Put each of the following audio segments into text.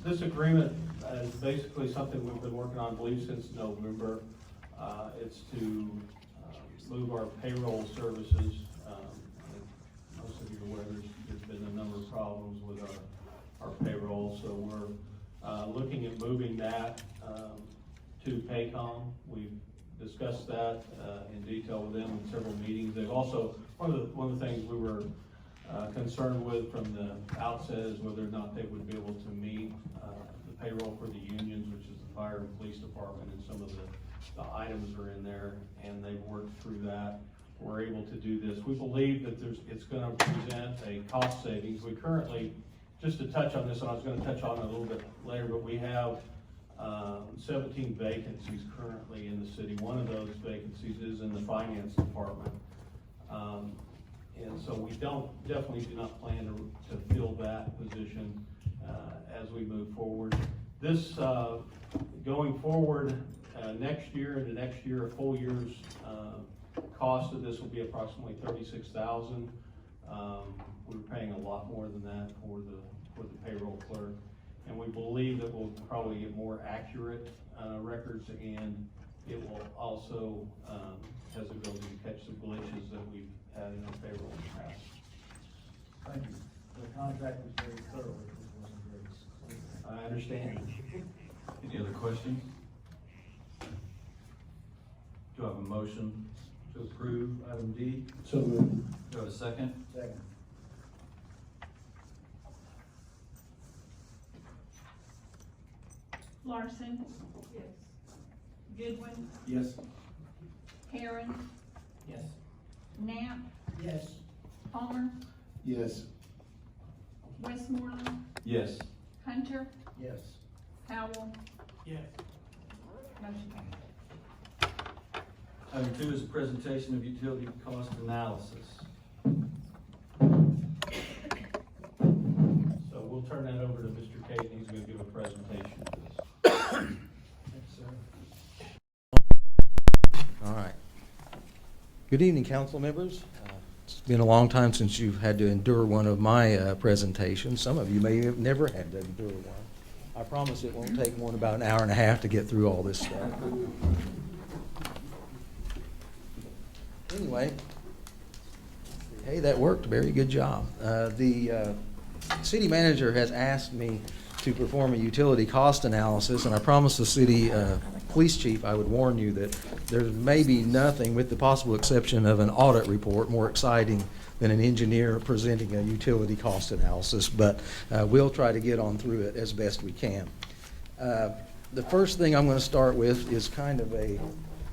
This agreement is basically something we've been working on, I believe, since November. It's to move our payroll services. Most of you are aware there's been a number of problems with our payroll, so we're looking at moving that to Paycom. We've discussed that in detail with them in several meetings. They've also, one of the things we were concerned with from the outset is whether or not they would be able to meet the payroll for the unions, which is the fire and police department, and some of the items are in there, and they've worked through that. We're able to do this. We believe that it's going to present a cost savings. We currently, just to touch on this, and I was going to touch on it a little bit later, but we have 17 vacancies currently in the city. One of those vacancies is in the finance department. And so we definitely do not plan to fill that position as we move forward. This, going forward, next year, a full year's cost of this will be approximately $36,000. We're paying a lot more than that for the payroll clerk, and we believe that we'll probably get more accurate records, and it will also has the ability to catch some glitches that we've had in our payroll in the past. Thank you. The contract was very thorough, it just wasn't very clear. I understand. Any other questions? Do I have a motion to approve item D? So moved. Do I have a second? Second. Larson. Yes. Goodwin. Yes. Herron. Yes. Knapp. Yes. Palmer. Yes. Westmoreland. Yes. Hunter. Yes. Howell. Yes. Motion carries. Item 2 is a presentation of utility cost analysis. So we'll turn that over to Mr. Caden. He's going to give a presentation of this. Thanks, sir. All right. Good evening, council members. It's been a long time since you've had to endure one of my presentations. Some of you may have never had to endure one. I promise it won't take more than about an hour and a half to get through all this stuff. Anyway, hey, that worked. Very good job. The city manager has asked me to perform a utility cost analysis, and I promised the city police chief I would warn you that there may be nothing, with the possible exception of an audit report, more exciting than an engineer presenting a utility cost analysis, but we'll try to get on through it as best we can. The first thing I'm going to start with is kind of a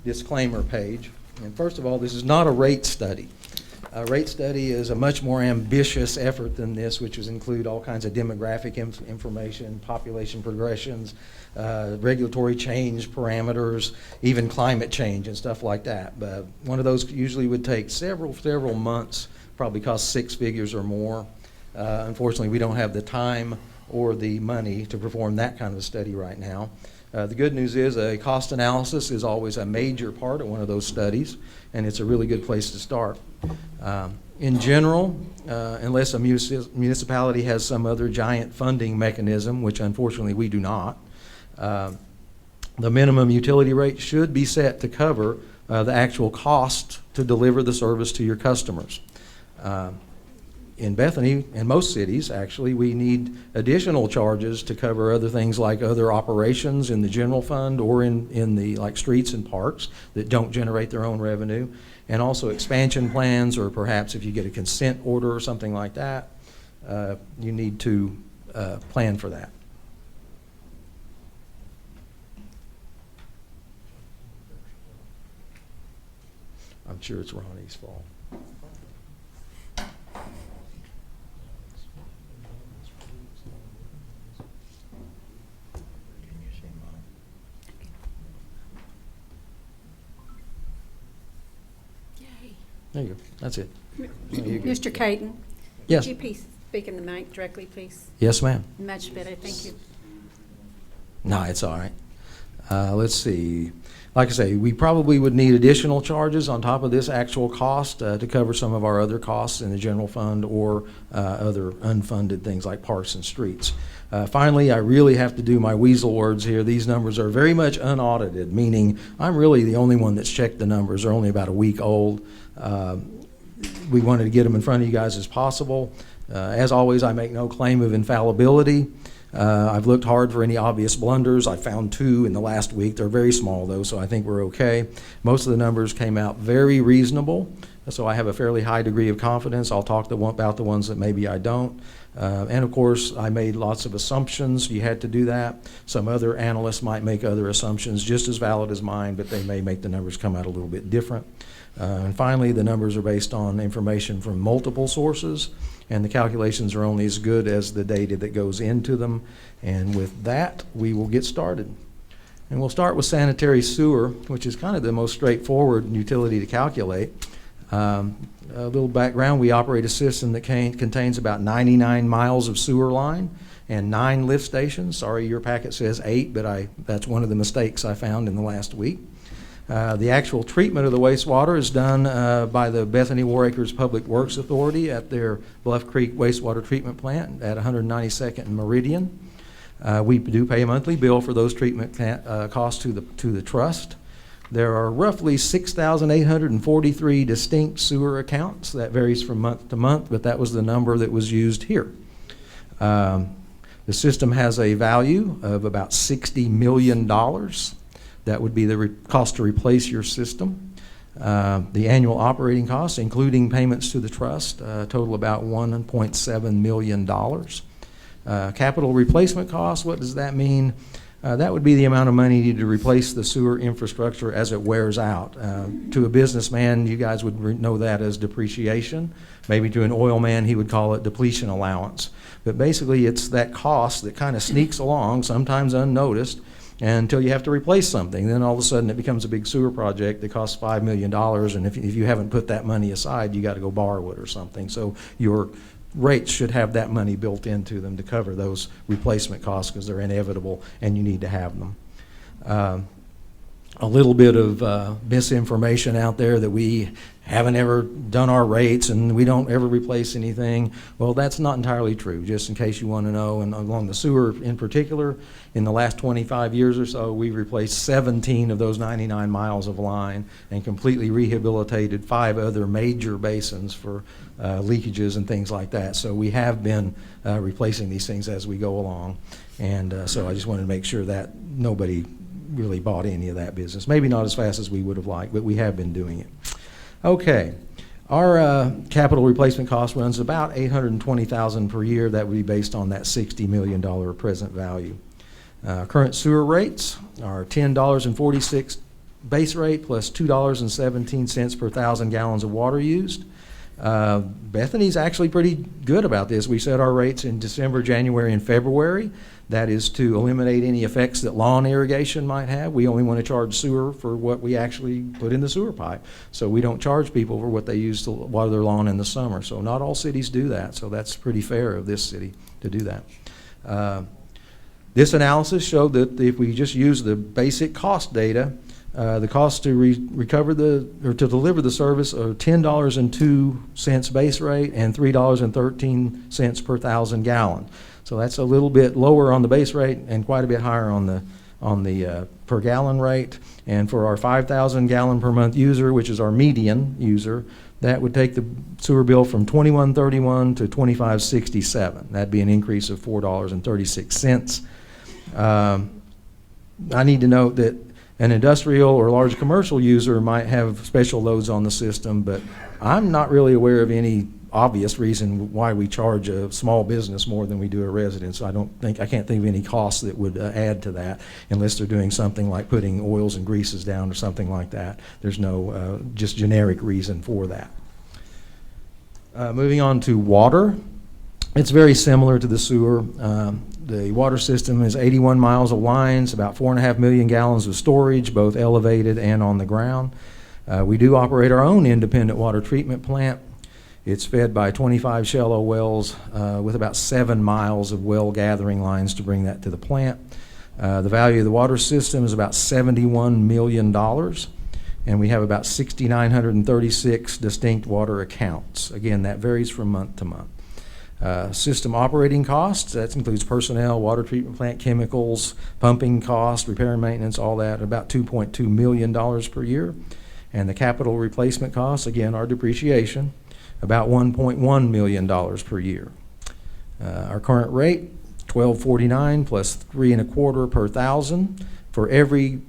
disclaimer page. And first of all, this is not a rate study. A rate study is a much more ambitious effort than this, which would include all kinds of demographic information, population progressions, regulatory change parameters, even climate change and stuff like that. But one of those usually would take several months, probably cost 6 figures or more. Unfortunately, we don't have the time or the money to perform that kind of a study right now. The good news is a cost analysis is always a major part of one of those studies, and it's a really good place to start. In general, unless a municipality has some other giant funding mechanism, which unfortunately we do not, the minimum utility rate should be set to cover the actual cost to deliver the service to your customers. In Bethany, and most cities actually, we need additional charges to cover other things like other operations in the general fund or in the like streets and parks that don't generate their own revenue, and also expansion plans, or perhaps if you get a consent order or something like that, you need to plan for that. I'm sure it's Ronnie's fault. There you go. That's it. Mr. Caden? Yes. Would you please speak in the mic directly, please? Yes, ma'am. Much better, thank you. No, it's all right. Let's see. Like I say, we probably would need additional charges on top of this actual cost to cover some of our other costs in the general fund or other unfunded things like parks and streets. Finally, I really have to do my weasel words here. These numbers are very much unaudited, meaning I'm really the only one that's checked the numbers. They're only about a week old. We wanted to get them in front of you guys as possible. As always, I make no claim of infallibility. I've looked hard for any obvious blunders. I found 2 in the last week. They're very small though, so I think we're okay. Most of the numbers came out very reasonable, so I have a fairly high degree of confidence. I'll talk about the ones that maybe I don't. And of course, I made lots of assumptions. You had to do that. Some other analysts might make other assumptions just as valid as mine, but they may make the numbers come out a little bit different. And finally, the numbers are based on information from multiple sources, and the calculations are only as good as the data that goes into them. And with that, we will get started. And we'll start with sanitary sewer, which is kind of the most straightforward utility to calculate. A little background, we operate a system that contains about 99 miles of sewer line and 9 lift stations. Sorry, your packet says 8, but that's one of the mistakes I found in the last week. The actual treatment of the wastewater is done by the Bethany War Acres Public Works Authority at their Bluff Creek Wastewater Treatment Plant at 192nd and Meridian. We do pay a monthly bill for those treatment costs to the trust. There are roughly 6,843 distinct sewer accounts. That varies from month to month, but that was the number that was used here. The system has a value of about $60 million. That would be the cost to replace your system. The annual operating costs, including payments to the trust, total about $1.7 million. Capital replacement costs, what does that mean? That would be the amount of money needed to replace the sewer infrastructure as it wears out. To a businessman, you guys would know that as depreciation. Maybe to an oil man, he would call it depletion allowance. But basically, it's that cost that kind of sneaks along, sometimes unnoticed, until you have to replace something. Then all of a sudden, it becomes a big sewer project that costs $5 million, and if you haven't put that money aside, you got to go borrow it or something. So your rates should have that money built into them to cover those replacement costs because they're inevitable and you need to have them. A little bit of misinformation out there that we haven't ever done our rates and we don't ever replace anything. Well, that's not entirely true, just in case you want to know. And along the sewer in particular, in the last 25 years or so, we've replaced 17 of those 99 miles of line and completely rehabilitated 5 other major basins for leakages and things like that. So we have been replacing these things as we go along. And so I just wanted to make sure that nobody really bought any of that business. Maybe not as fast as we would have liked, but we have been doing it. Okay, our capital replacement cost runs about $820,000 per year. That would be based on that $60 million present value. Current sewer rates are $10.46 base rate plus $2.17 per 1,000 gallons of water used. Bethany's actually pretty good about this. We set our rates in December, January, and February. That is to eliminate any effects that lawn irrigation might have. We only want to charge sewer for what we actually put in the sewer pipe. So we don't charge people for what they use to water their lawn in the summer. So not all cities do that. So that's pretty fair of this city to do that. This analysis showed that if we just use the basic cost data, the cost to to deliver the service are $10.02 base rate and $3.13 per 1,000 gallons. So that's a little bit lower on the base rate and quite a bit higher on the per gallon rate. And for our 5,000 gallon per month user, which is our median user, that would take the sewer bill from $21.31 to $25.67. That'd be an increase of $4.36. I need to note that an industrial or large commercial user might have special loads on the system, but I'm not really aware of any obvious reason why we charge a small business more than we do a residence. I can't think of any costs that would add to that unless they're doing something like putting oils and greases down or something like that. There's no just generic reason for that. Moving on to water. It's very similar to the sewer. The water system is 81 miles of lines, about 4.5 million gallons of storage, both elevated and on the ground. We do operate our own independent water treatment plant. It's fed by 25 shallow wells with about 7 miles of well gathering lines to bring that to the plant. The value of the water system is about $71 million, and we have about 6,936 distinct water accounts. Again, that varies from month to month. System operating costs, that includes personnel, water treatment plant chemicals, pumping costs, repair and maintenance, all that, about $2.2 million per year. And the capital replacement costs, again, our depreciation, about $1.1 million per year. Our current rate, $12.49 plus 3 1/4 per thousand for every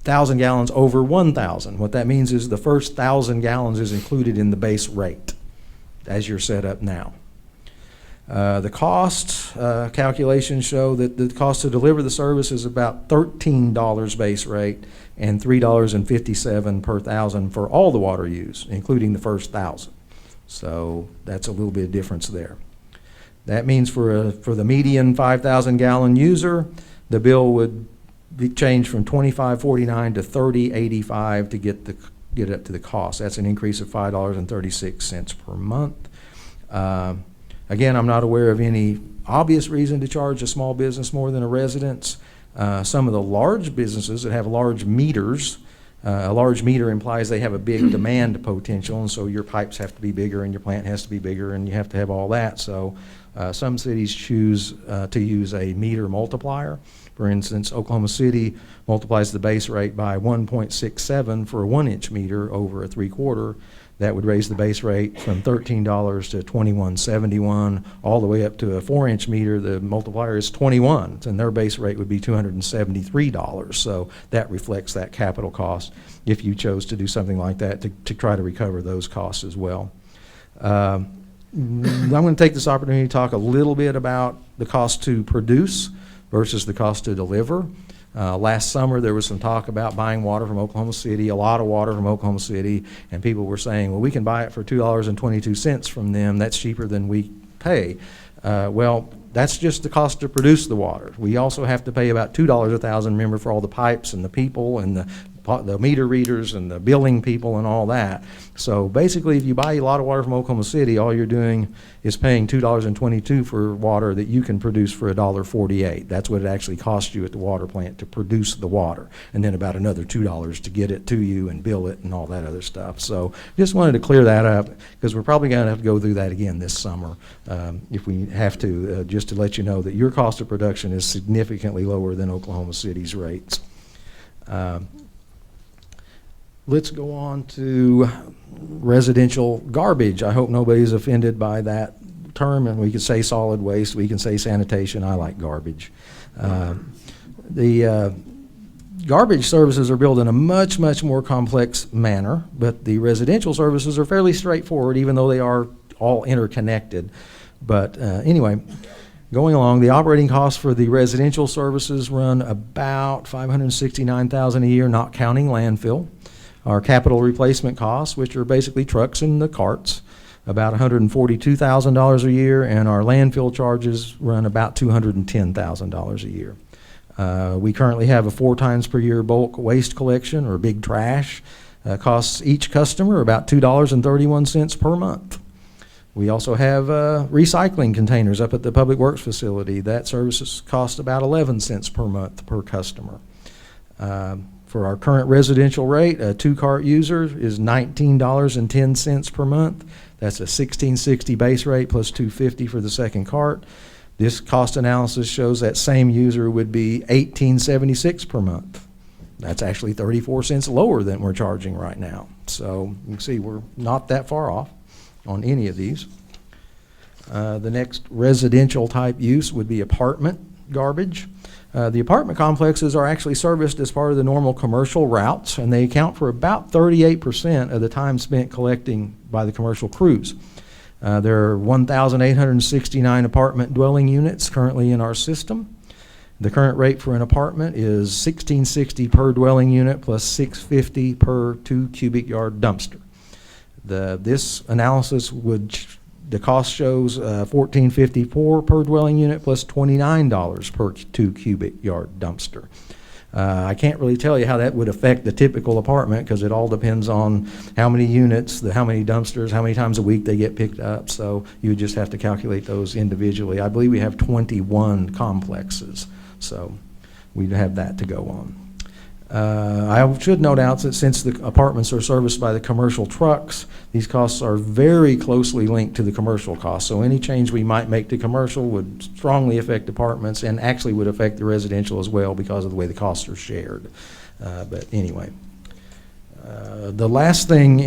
1,000 gallons over 1,000. What that means is the first 1,000 gallons is included in the base rate as you're set up now. The cost calculations show that the cost to deliver the service is about $13 base rate and $3.57 per thousand for all the water use, including the first 1,000. So that's a little bit of difference there. That means for the median 5,000 gallon user, the bill would be changed from $25.49 to $30.85 to get up to the cost. That's an increase of $5.36 per month. Again, I'm not aware of any obvious reason to charge a small business more than a residence. Some of the large businesses that have large meters, a large meter implies they have a big demand potential, and so your pipes have to be bigger and your plant has to be bigger and you have to have all that. So some cities choose to use a meter multiplier. For instance, Oklahoma City multiplies the base rate by 1.67 for a 1-inch meter over a 3/4. That would raise the base rate from $13 to $21.71, all the way up to a 4-inch meter. The multiplier is 21, and their base rate would be $273. So that reflects that capital cost if you chose to do something like that to try to recover those costs as well. I'm going to take this opportunity to talk a little bit about the cost to produce versus the cost to deliver. Last summer, there was some talk about buying water from Oklahoma City, a lot of water from Oklahoma City, and people were saying, well, we can buy it for $2.22 from them. That's cheaper than we pay. Well, that's just the cost to produce the water. We also have to pay about $2 a thousand, remember, for all the pipes and the people and the meter readers and the billing people and all that. So basically, if you buy a lot of water from Oklahoma City, all you're doing is paying $2.22 for water that you can produce for $1.48. That's what it actually costs you at the water plant to produce the water, and then about another $2 to get it to you and bill it and all that other stuff. So just wanted to clear that up, because we're probably going to have to go through that again this summer if we have to, just to let you know that your cost of production is significantly lower than Oklahoma City's rates. Let's go on to residential garbage. I hope nobody's offended by that term, and we can say solid waste, we can say sanitation. I like garbage. The garbage services are billed in a much, much more complex manner, but the residential services are fairly straightforward, even though they are all interconnected. But anyway, going along, the operating costs for the residential services run about $569,000 a year, not counting landfill. Our capital replacement costs, which are basically trucks and the carts, about $142,000 a year, and our landfill charges run about $210,000 a year. We currently have a 4 times per year bulk waste collection, or big trash. Costs each customer about $2.31 per month. We also have recycling containers up at the Public Works facility. That service costs about 11 cents per month per customer. For our current residential rate, a 2-cart user is $19.10 per month. That's a $16.60 base rate plus $2.50 for the second cart. This cost analysis shows that same user would be $18.76 per month. That's actually 34 cents lower than we're charging right now. So you can see we're not that far off on any of these. The next residential type use would be apartment garbage. The apartment complexes are actually serviced as part of the normal commercial routes, and they account for about 38% of the time spent collecting by the commercial crews. There are 1,869 apartment dwelling units currently in our system. The current rate for an apartment is $16.60 per dwelling unit plus $6.50 per 2 cubic yard dumpster. This analysis the cost shows $14.54 per dwelling unit plus $29 per 2 cubic yard dumpster. I can't really tell you how that would affect the typical apartment, because it all depends on how many units, how many dumpsters, how many times a week they get picked up. So you would just have to calculate those individually. I believe we have 21 complexes. So we'd have that to go on. I should note out that since the apartments are serviced by the commercial trucks, these costs are very closely linked to the commercial costs. So any change we might make to commercial would strongly affect apartments and actually would affect the residential as well because of the way the costs are shared. But anyway. The last thing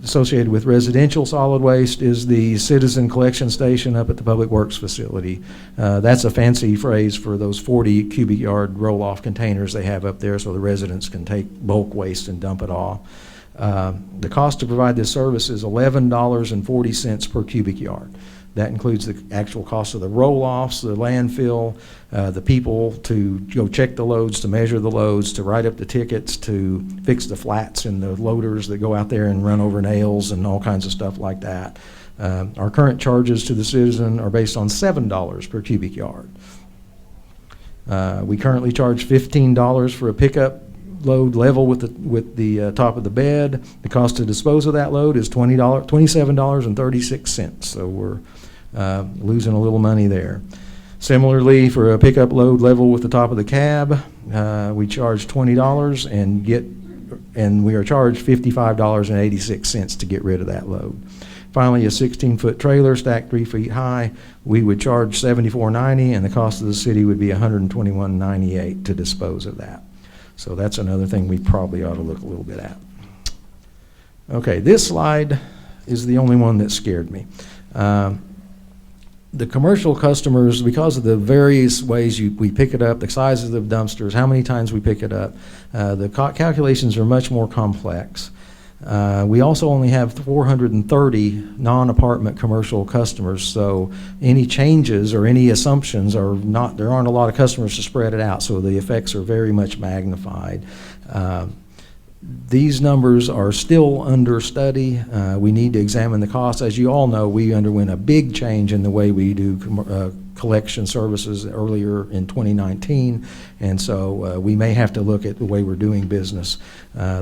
associated with residential solid waste is the citizen collection station up at the Public Works facility. That's a fancy phrase for those 40 cubic yard roll-off containers they have up there so the residents can take bulk waste and dump it off. The cost to provide this service is $11.40 per cubic yard. That includes the actual cost of the roll-offs, the landfill, the people to go check the loads, to measure the loads, to write up the tickets, to fix the flats in the loaders that go out there and run over nails and all kinds of stuff like that. Our current charges to the citizen are based on $7 per cubic yard. We currently charge $15 for a pickup load level with the top of the bed. The cost to dispose of that load is $27.36. So we're losing a little money there. Similarly, for a pickup load level with the top of the cab, we charge $20 and we are charged $55.86 to get rid of that load. Finally, a 16-foot trailer stacked 3 feet high, we would charge $74.90, and the cost of the city would be $121.98 to dispose of that. So that's another thing we probably ought to look a little bit at. Okay, this slide is the only one that scared me. The commercial customers, because of the various ways we pick it up, the sizes of dumpsters, how many times we pick it up, the calculations are much more complex. We also only have 430 non-apartment commercial customers, so any changes or any assumptions are not, there aren't a lot of customers to spread it out, so the effects are very much magnified. These numbers are still under study. We need to examine the costs. As you all know, we underwent a big change in the way we do collection services earlier in 2019, and so we may have to look at the way we're doing business.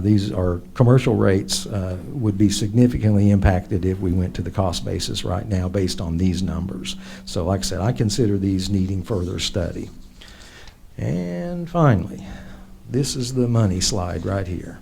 These are commercial rates would be significantly impacted if we went to the cost basis right now based on these numbers. So like I said, I consider these needing further study. And finally, this is the money slide right here.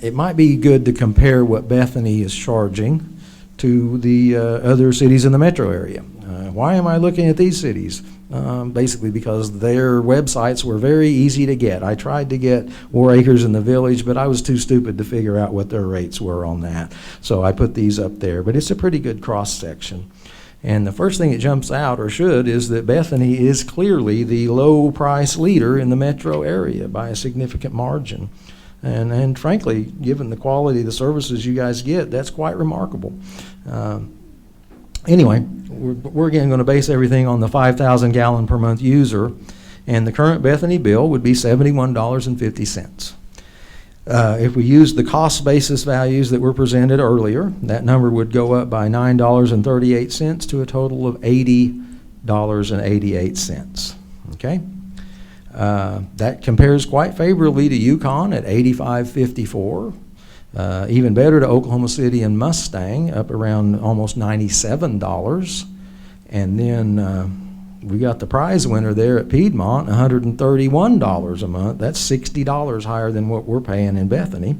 It might be good to compare what Bethany is charging to the other cities in the metro area. Why am I looking at these cities? Basically because their websites were very easy to get. I tried to get War Acres in the Village, but I was too stupid to figure out what their rates were on that. So I put these up there, but it's a pretty good cross-section. And the first thing that jumps out, or should, is that Bethany is clearly the low price leader in the metro area by a significant margin. And frankly, given the quality of the services you guys get, that's quite remarkable. Anyway, we're again going to base everything on the 5,000 gallon per month user, and the current Bethany bill would be $71.50. If we use the cost basis values that were presented earlier, that number would go up by $9.38 to a total of $80.88. Okay? That compares quite favorably to Yukon at $85.54. Even better to Oklahoma City and Mustang, up around almost $97. And then we got the prize winner there at Piedmont, $131 a month. That's $60 higher than what we're paying in Bethany.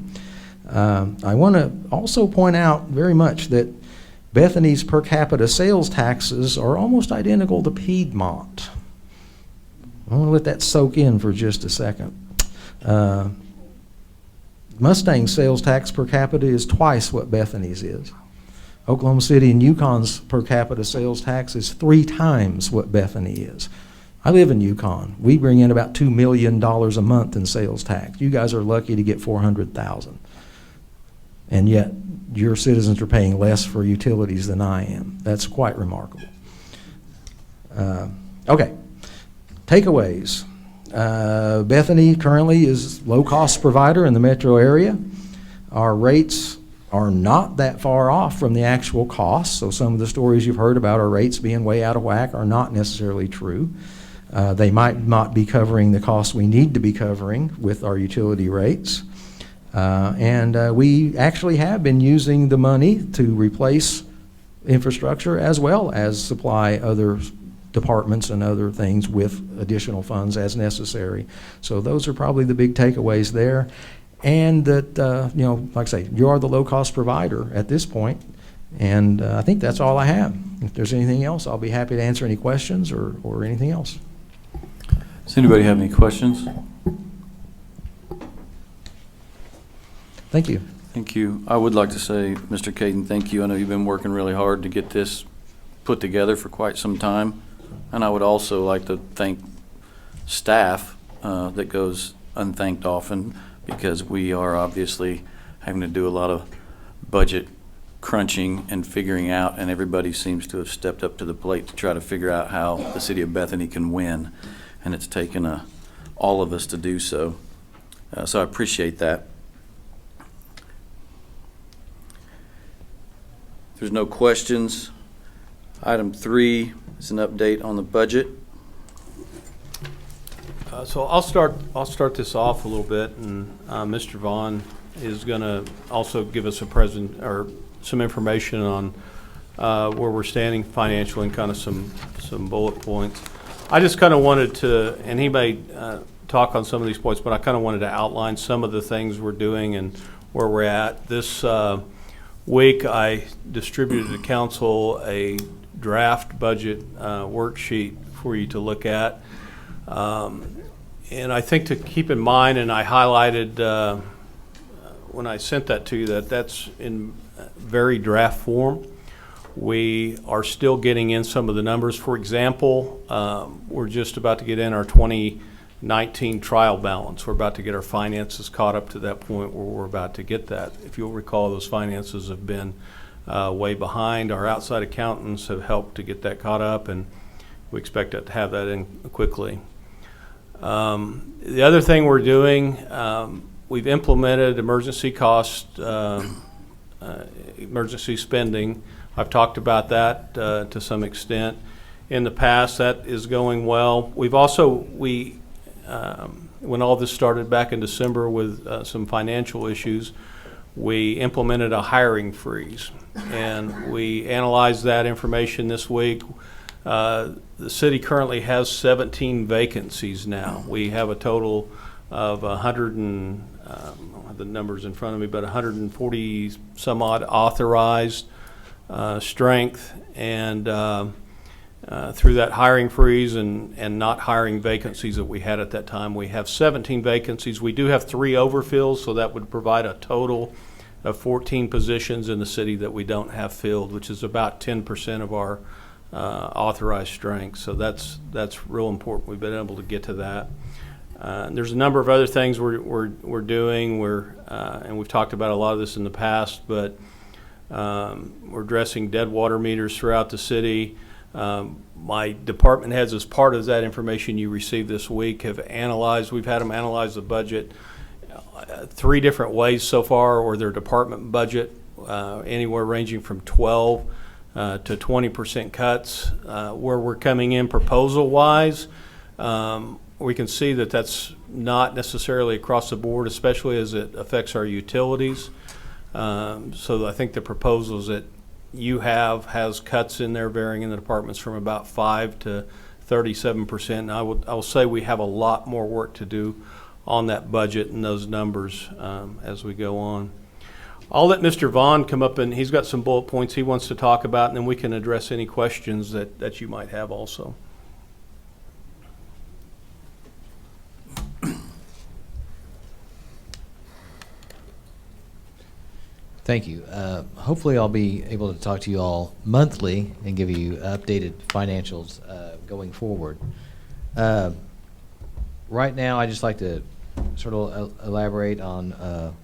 I want to also point out very much that Bethany's per capita sales taxes are almost identical to Piedmont. I want to let that soak in for just a second. Mustang's sales tax per capita is twice what Bethany's is. Oklahoma City and Yukon's per capita sales tax is 3 times what Bethany is. I live in Yukon. We bring in about $2 million a month in sales tax. You guys are lucky to get $400,000. And yet your citizens are paying less for utilities than I am. That's quite remarkable. Okay, takeaways. Bethany currently is low-cost provider in the metro area. Our rates are not that far off from the actual costs, so some of the stories you've heard about our rates being way out of whack are not necessarily true. They might not be covering the costs we need to be covering with our utility rates. And we actually have been using the money to replace infrastructure as well as supply other departments and other things with additional funds as necessary. So those are probably the big takeaways there. And that, you know, like I say, you are the low-cost provider at this point. And I think that's all I have. If there's anything else, I'll be happy to answer any questions or anything else. Does anybody have any questions? Thank you. Thank you. I would like to say, Mr. Caden, thank you. I know you've been working really hard to get this put together for quite some time. And I would also like to thank staff that goes unthanked often, because we are obviously having to do a lot of budget crunching and figuring out, and everybody seems to have stepped up to the plate to try to figure out how the city of Bethany can win. And it's taken all of us to do so. So I appreciate that. If there's no questions, item 3 is an update on the budget. So I'll start this off a little bit, and Mr. Vaughn is going to also give us some information on where we're standing financially and kind of some bullet points. I just kind of wanted to, and he may talk on some of these points, but I kind of wanted to outline some of the things we're doing and where we're at. This week I distributed to council a draft budget worksheet for you to look at. And I think to keep in mind, and I highlighted when I sent that to you, that's in very draft form. We are still getting in some of the numbers. For example, we're just about to get in our 2019 trial balance. We're about to get our finances caught up to that point where we're about to get that. If you'll recall, those finances have been way behind. Our outside accountants have helped to get that caught up, and we expect to have that in quickly. The other thing we're doing, we've implemented emergency cost, emergency spending. I've talked about that to some extent in the past. That is going well. We've also, when all this started back in December with some financial issues, we implemented a hiring freeze, and we analyzed that information this week. The city currently has 17 vacancies now. We have a total of 100 and, I don't have the numbers in front of me, but 140 some odd authorized strength. And through that hiring freeze and not hiring vacancies that we had at that time, we have 17 vacancies. We do have 3 overfills, so that would provide a total of 14 positions in the city that we don't have filled, which is about 10% of our authorized strength. So that's real important. We've been able to get to that. There's a number of other things we're doing. And we've talked about a lot of this in the past, but we're addressing dead water meters throughout the city. My department heads, as part of that information you received this week, have analyzed. We've had them analyze the budget 3 different ways so far, or their department budget, anywhere ranging from 12 to 20% cuts. Where we're coming in proposal-wise, we can see that that's not necessarily across the board, especially as it affects our utilities. So I think the proposals that you has cuts in there varying in the departments from about 5 to 37%. And I will say we have a lot more work to do on that budget and those numbers as we go on. I'll let Mr. Vaughn come up, and he's got some bullet points he wants to talk about, and then we can address any questions that you might have also. Thank you. Hopefully I'll be able to talk to you all monthly and give you updated financials going forward. Right now, I'd just like to sort of elaborate on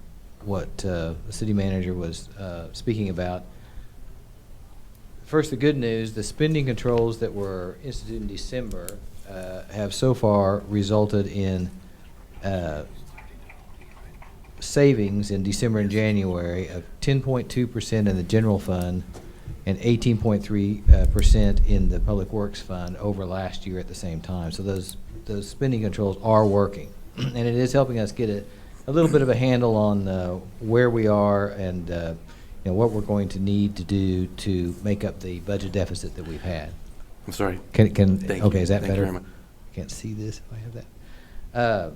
what the city manager was speaking about. First, the good news, the spending controls that were instituted in December have so far resulted in savings in December and January of 10.2% in the general fund and 18.3% in the public works fund over last year at the same time. So those spending controls are working, and it is helping us get a little bit of a handle on where we are and what we're going to need to do to make up the budget deficit that we've had. I'm sorry. Can, Thank okay, you. is that Thank you better? very much. Can't see this if I have that.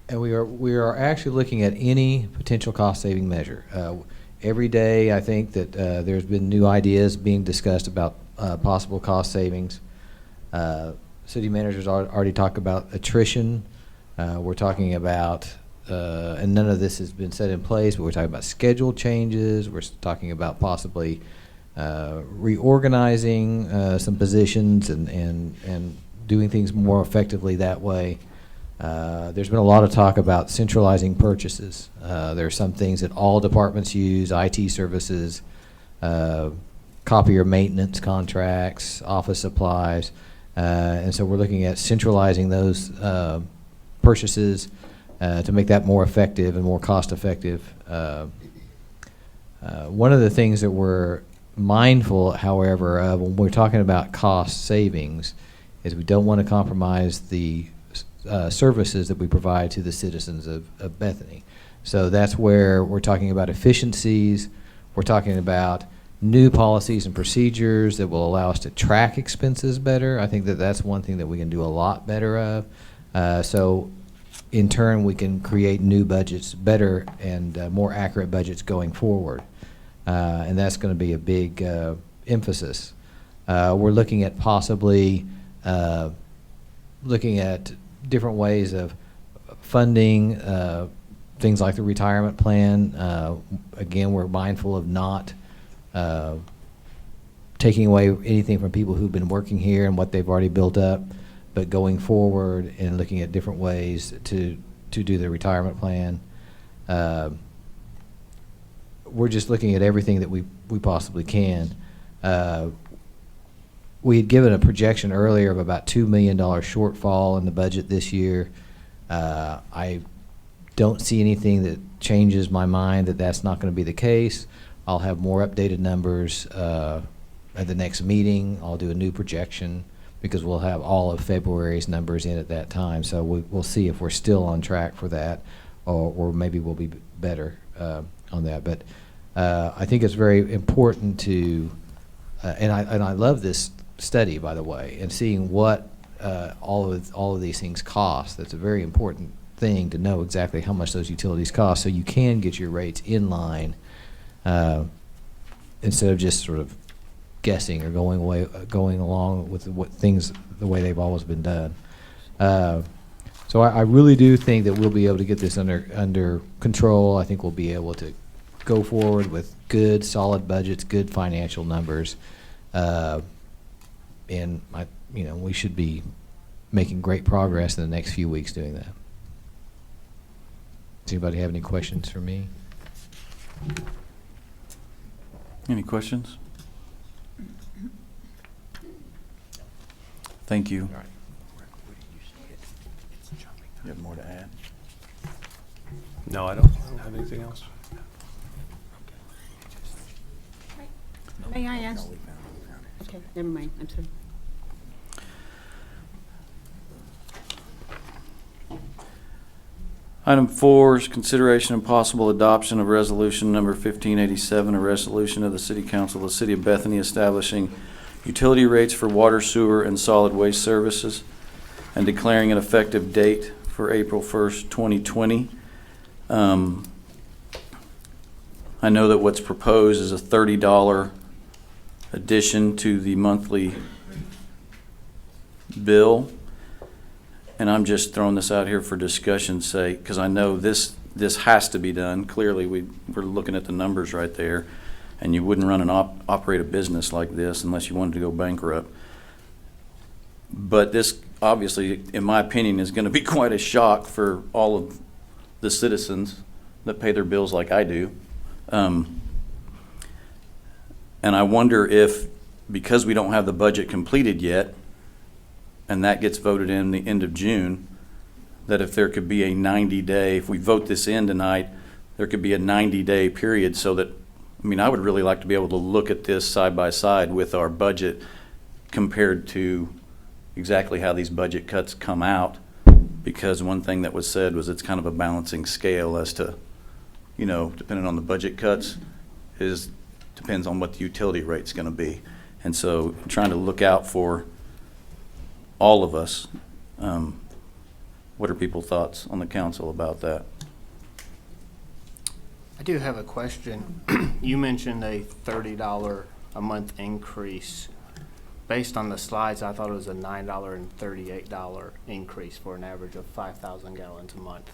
And we are actually looking at any potential cost-saving measure. Every day, I think that there's been new ideas being discussed about possible cost savings. City managers already talked about attrition. We're talking about, and none of this has been set in place, but we're talking about schedule changes. We're talking about possibly reorganizing some positions and doing things more effectively that way. There's been a lot of talk about centralizing purchases. There are some things that all departments use, IT services, copier maintenance contracts, office supplies, and so we're looking at centralizing those purchases to make that more effective and more cost effective. One of the things that we're mindful, however, of when we're talking about cost savings is we don't want to compromise the services that we provide to the citizens of Bethany. So that's where we're talking about efficiencies. We're talking about new policies and procedures that will allow us to track expenses better. I think that that's one thing that we can do a lot better of. So in turn, we can create new budgets, better and more accurate budgets going forward. And that's going to be a big emphasis. We're looking at possibly looking at different ways of funding things like the retirement plan. Again, we're mindful of not taking away anything from people who've been working here and what they've already built up, but going forward and looking at different ways to do the retirement plan. We're just looking at everything that we possibly can. We had given a projection earlier of about $2 million shortfall in the budget this year. I don't see anything that changes my mind that that's not going to be the case. I'll have more updated numbers at the next meeting. I'll do a new projection because we'll have all of February's numbers in at that time. So we'll see if we're still on track for that, or maybe we'll be better on that. But I think it's very important to, and I love this study, by the way, and seeing what all of these things cost. That's a very important thing to know exactly how much those utilities cost, so you can get your rates in line instead of just sort of guessing or going along with what things the way they've always been done. So I really do think that we'll be able to get this under control. I think we'll be able to go forward with good, solid budgets, good financial numbers, and we should be making great progress in the next few weeks doing that. Does anybody have any questions for me? Any questions? Thank you. You have more to add? No, I don't have anything else. May I ask? Okay, never mind, I'm sorry. Item 4 is consideration and possible adoption of resolution number 1587, a resolution of the City Council of the City of Bethany establishing utility rates for water, sewer, and solid waste services and declaring an effective date for April 1st, 2020. I know that what's proposed is a $30 addition to the monthly bill. And I'm just throwing this out here for discussion's sake, because I know this has to be done. Clearly, we're looking at the numbers right there, and you wouldn't run and operate a business like this unless you wanted to go bankrupt. But this, obviously, in my opinion, is going to be quite a shock for all of the citizens that pay their bills like I do. And I wonder if, because we don't have the budget completed yet, and that gets voted in the end of June, that if there could be a 90-day, if we vote this in tonight, there could be a 90-day period so that, I would really like to be able to look at this side by side with our budget compared to exactly how these budget cuts come out, because one thing that was said was it's kind of a balancing scale as to, you know, depending on the budget cuts, depends on what the utility rate's gonna be. And so trying to look out for all of us. What are people's thoughts on the council about that? I do have a question. You mentioned a $30 a month increase. Based on the slides, I thought it was a $9 and $38 increase for an average of 5,000 gallons a month.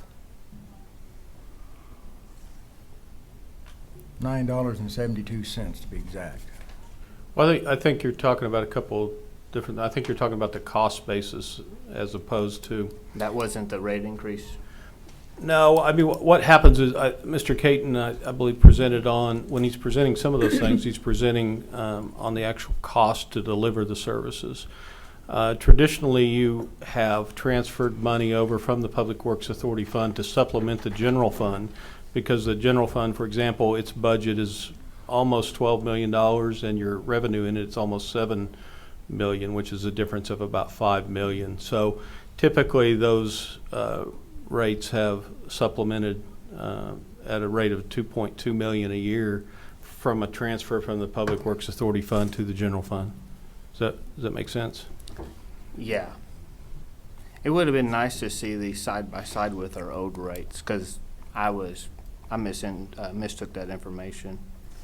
$9.72 to be exact. Well, I think you're talking about a couple different, I think you're talking about the cost basis as opposed to. That wasn't the rate increase? No, I mean, what happens is, Mr. Caton, I believe, presented on, when he's presenting some of those things, he's presenting on the actual cost to deliver the services. Traditionally, you have transferred money over from the Public Works Authority Fund to supplement the general fund, because the general fund, for example, its budget is almost $12 million, and your revenue in it's almost $7 million, which is a difference of about $5 million. So typically, those rates have supplemented at a rate of $2.2 million a year from a transfer from the Public Works Authority Fund to the general fund. Does that make sense? Yeah. It would have been nice to see these side by side with our old rates, because I mistook that information.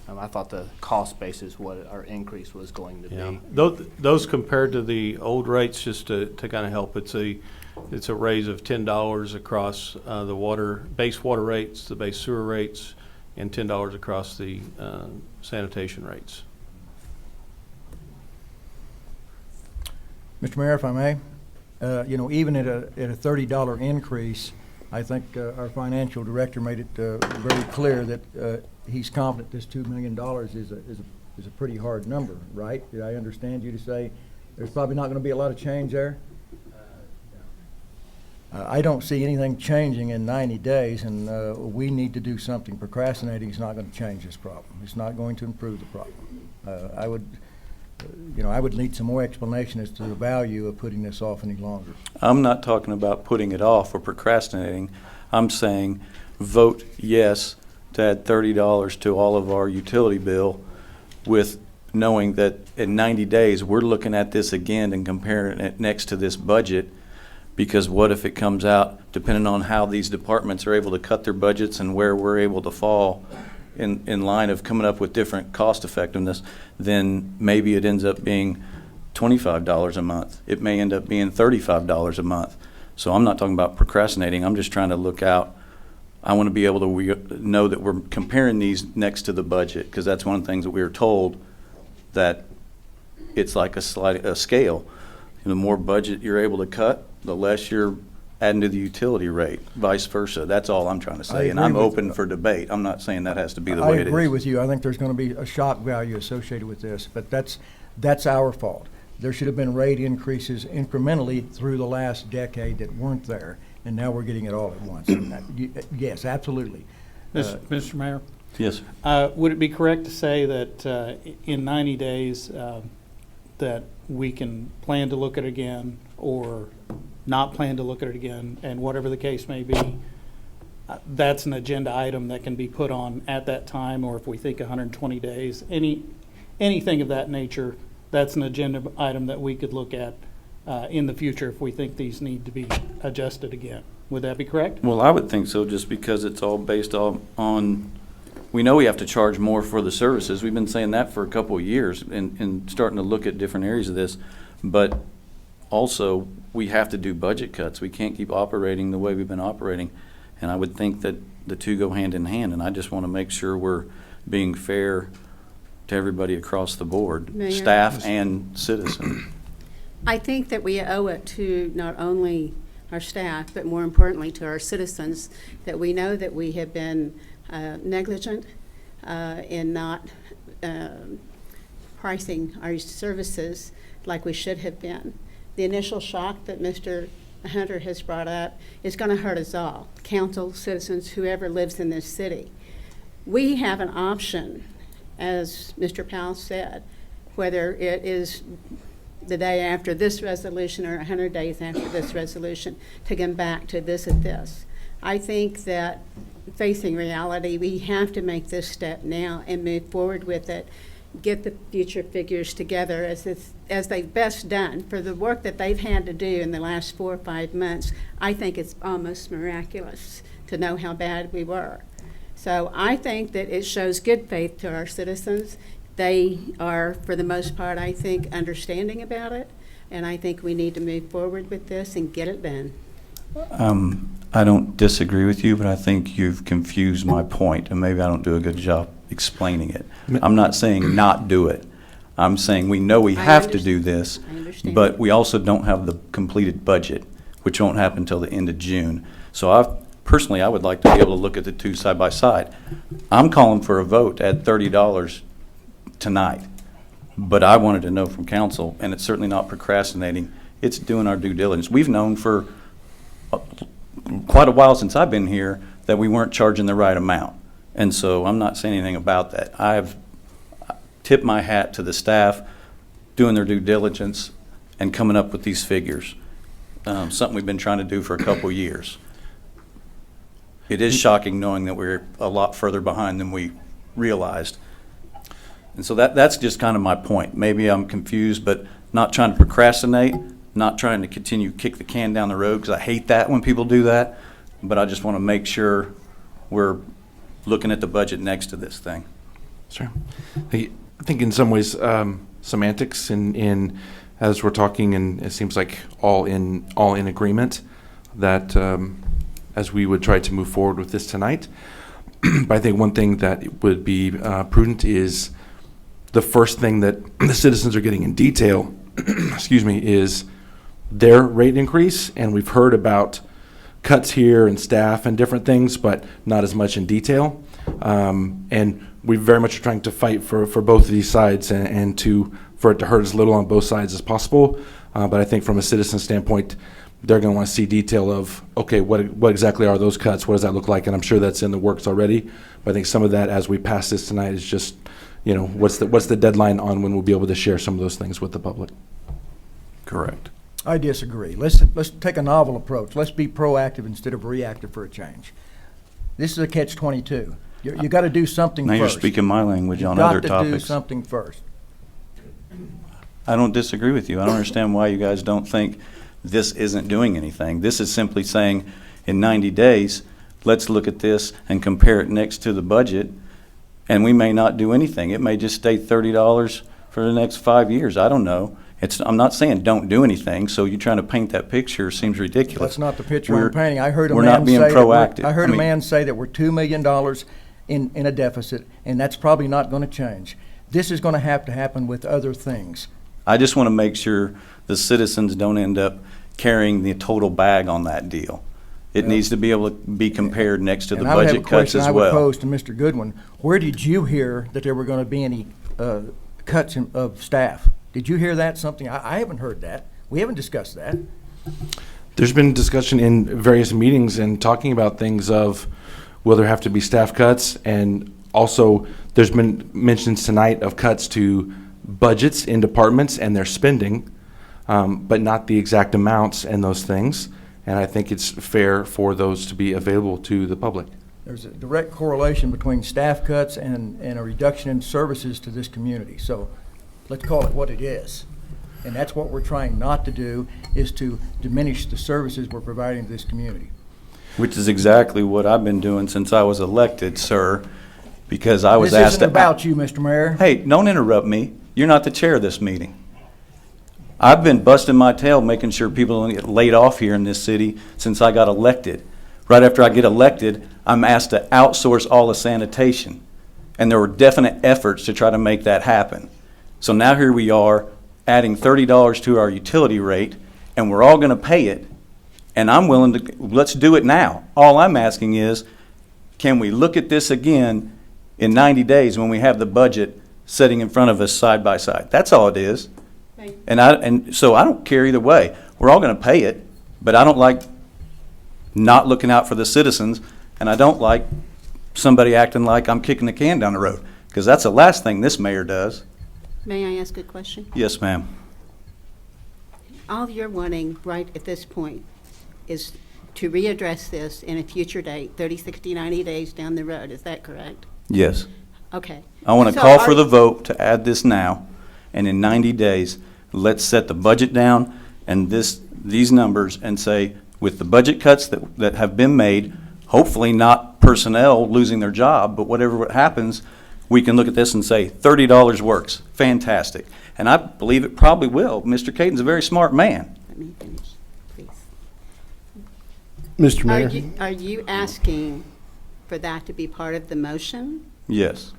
I thought the cost basis what our increase was going to Yeah. be. Those compared to the old rates, just to kind of help, it's a raise of $10 across the base water rates, the base sewer rates, and $10 across the sanitation rates. Mr. Mayor, if I may, even at a $30 increase, I think our financial director made it very clear that he's confident this $2 million is a pretty hard number, right? Did I understand you to say there's probably not going to be a lot of change there? I don't see anything changing in 90 days, and we need to do something. Procrastinating is not going to change this problem. It's not going to improve the problem. I would need some more explanation as to the value of putting this off any longer. I'm not talking about putting it off or procrastinating. I'm saying vote yes to add $30 to all of our utility bill, with knowing that in 90 days, we're looking at this again and comparing it next to this budget. Because what if it comes out, depending on how these departments are able to cut their budgets and where we're able to fall in line of coming up with different cost effectiveness, then maybe it ends up being $25 a month. It may end up being $35 a month. So I'm not talking about procrastinating. I'm just trying to look out. I want to be able to know that we're comparing these next to the budget, because that's one of the things that we were told, that it's like a scale. The more budget you're able to cut, the less you're adding to the utility rate, vice versa. That's all I'm trying to say, and I'm open for debate. I'm not saying that has to be the way it is. I agree with you. I think there's going to be a shock value associated with this, but that's our fault. There should have been rate increases incrementally through the last decade that weren't there, and now we're getting it all at once. Yes, absolutely. Mr. Mayor? Yes, sir. Would it be correct to say that in 90 days that we can plan to look at it again, or not plan to look at it again, and whatever the case may be, that's an agenda item that can be put on at that time, or if we think 120 days, anything of that nature, that's an agenda item that we could look at in the future if we think these need to be adjusted again. Would that be correct? Well, I would think so, just because it's all based on we know we have to charge more for the services. We've been saying that for a couple of years and starting to look at different areas of this. But also, we have to do budget cuts. We can't keep operating the way we've been operating. And I would think that the two go hand in hand. And I just want to make sure we're being fair to everybody across the board, Mayor? staff and citizens. I think that we owe it to not only our staff, but more importantly to our citizens, that we know that we have been negligent in not pricing our services like we should have been. The initial shock that Mr. Hunter has brought up is going to hurt us all, council, citizens, whoever lives in this city. We have an option, as Mr. Powell said, whether it is the day after this resolution or 100 days after this resolution to come back to visit this. I think that facing reality, we have to make this step now and move forward with it, get the future figures together as they've best done. For the work that they've had to do in the last 4 or 5 months, I think it's almost miraculous to know how bad we were. So I think that it shows good faith to our citizens. They are, for the most part, I think, understanding about it, and I think we need to move forward with this and get it done. I don't disagree with you, but I think you've confused my point, and maybe I don't do a good job explaining it. I'm not saying not do it. I'm saying we know we I have to do this, I understand. but we also don't have the completed budget, which won't happen until the end of June. So personally, I would like to be able to look at the two side by side. I'm calling for a vote at $30 tonight, but I wanted to know from council, and it's certainly not procrastinating, it's doing our due diligence. We've known for quite a while since I've been here that we weren't charging the right amount, and so I'm not saying anything about that. I've tipped my hat to the staff doing their due diligence and coming up with these figures, something we've been trying to do for a couple years. It is shocking knowing that we're a lot further behind than we realized. And so that's just kind of my point. Maybe I'm confused, but not trying to procrastinate, not trying to continue to kick the can down the road, because I hate that when people do that. But I just want to make sure we're looking at the budget next to this thing. Sure. I think in some ways, semantics in as we're talking, and it seems like all in agreement that as we would try to move forward with this tonight. But I think one thing that would be prudent is the first thing that the citizens are getting in detail, excuse me, is their rate increase. And we've heard about cuts here and staff and different things, but not as much in detail. And we very much are trying to fight for both of these sides and for it to hurt as little on both sides as possible. But I think from a citizen standpoint, they're going to want to see detail of, okay, what exactly are those cuts? What does that look like? And I'm sure that's in the works already. But I think some of that, as we pass this tonight, is just, what's the deadline on when we'll be able to share some of those things with the public? Correct. I disagree. Let's take a novel approach. Let's be proactive instead of reactive for a change. This is a catch-22. You got to do something Now first. you're speaking my language on You've other got to do topics. something first. I don't disagree with you. I don't understand why you guys don't think this isn't doing anything. This is simply saying, in 90 days, let's look at this and compare it next to the budget, and we may not do anything. It may just stay $30 for the next 5 years. I don't know. I'm not saying don't do anything, so you trying to paint that picture seems ridiculous. That's not the picture We're- I'm painting. I heard a we're man not being say proactive. I heard I a mean- man say that we're $2 million in a deficit, and that's probably not going to change. This is going to happen with other things. I just want to make sure the citizens don't end up carrying the total bag on that deal. It Yeah. needs to be able to be compared next to the And I would have a budget cuts question as I would well. pose to Mr. Goodwin. Where did you hear that there were going to be any cuts of staff? Did you hear that something? I haven't heard that. We haven't discussed that. There's been discussion in various meetings and talking about things of will there have to be staff cuts, and also there's been mentions tonight of cuts to budgets in departments and their spending, but not the exact amounts and those things. And I think it's fair for those to be available to the public. There's a direct correlation between staff cuts and a reduction in services to this community. So let's call it what it is. And that's what we're trying not to do, is to diminish the services we're providing to this community. Which is exactly what I've been doing since I was elected, sir, because I was This asked isn't to... about you, Mr. Mayor. Hey, don't interrupt me. You're not the chair of this meeting. I've been busting my tail making sure people don't get laid off here in this city since I got elected. Right after I get elected, I'm asked to outsource all the sanitation. And there were definite efforts to try to make that happen. So now here we are, adding $30 to our utility rate, and we're all going to pay it. And I'm willing to, let's do it now. All I'm asking is, can we look at this again in 90 days when we have the budget sitting in front of us side by side? That's all it is. And so I don't care either way. We're all going to pay it, but I don't like not looking out for the citizens, and I don't like somebody acting like I'm kicking the can down the road, because that's the last thing this mayor does. May I ask a question? Yes, ma'am. all you're wanting right at this point is to readdress this in a future date, 30, 60, 90 days down the road. Is that correct? Yes. Okay. I want to So call are- for the vote to add this now, and in 90 days, let's set the budget down and these numbers and say, with the budget cuts that have been made, hopefully not personnel losing their job, but whatever happens, we can look at this and say, $30 works. Fantastic. And I believe it probably will. Mr. Caton's a very smart man. Let me finish, please. Mr. Mayor? Are you asking for that to be part of the motion, Yes.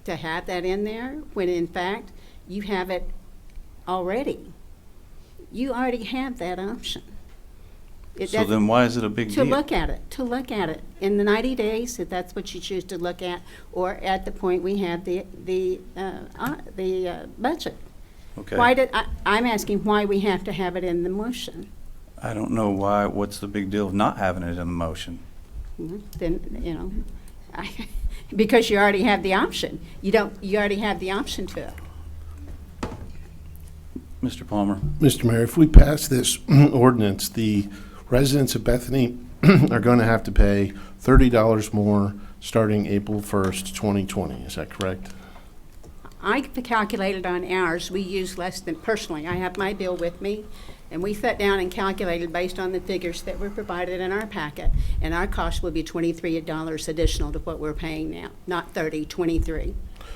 to have that in there, when in fact, you have it already? You already have that option. It So doesn't- then why is it a big To deal? look at it in the 90 days, if that's what you choose to look at, or at the point we have the budget. Okay. I'm asking why we have to have it in the motion. I don't know what's the big deal of not having it in the motion? Then, because you already have the option. You already have the option to it. Mr. Palmer? Mr. Mayor, if we pass this ordinance, the residents of Bethany are going to have to pay $30 more starting April 1st, 2020. Is that correct? I calculated on ours, we use less than, personally, I have my bill with me, and we sat down and calculated based on the figures that were provided in our packet, and our cost will be $23 additional to what we're paying now, not 30, 23.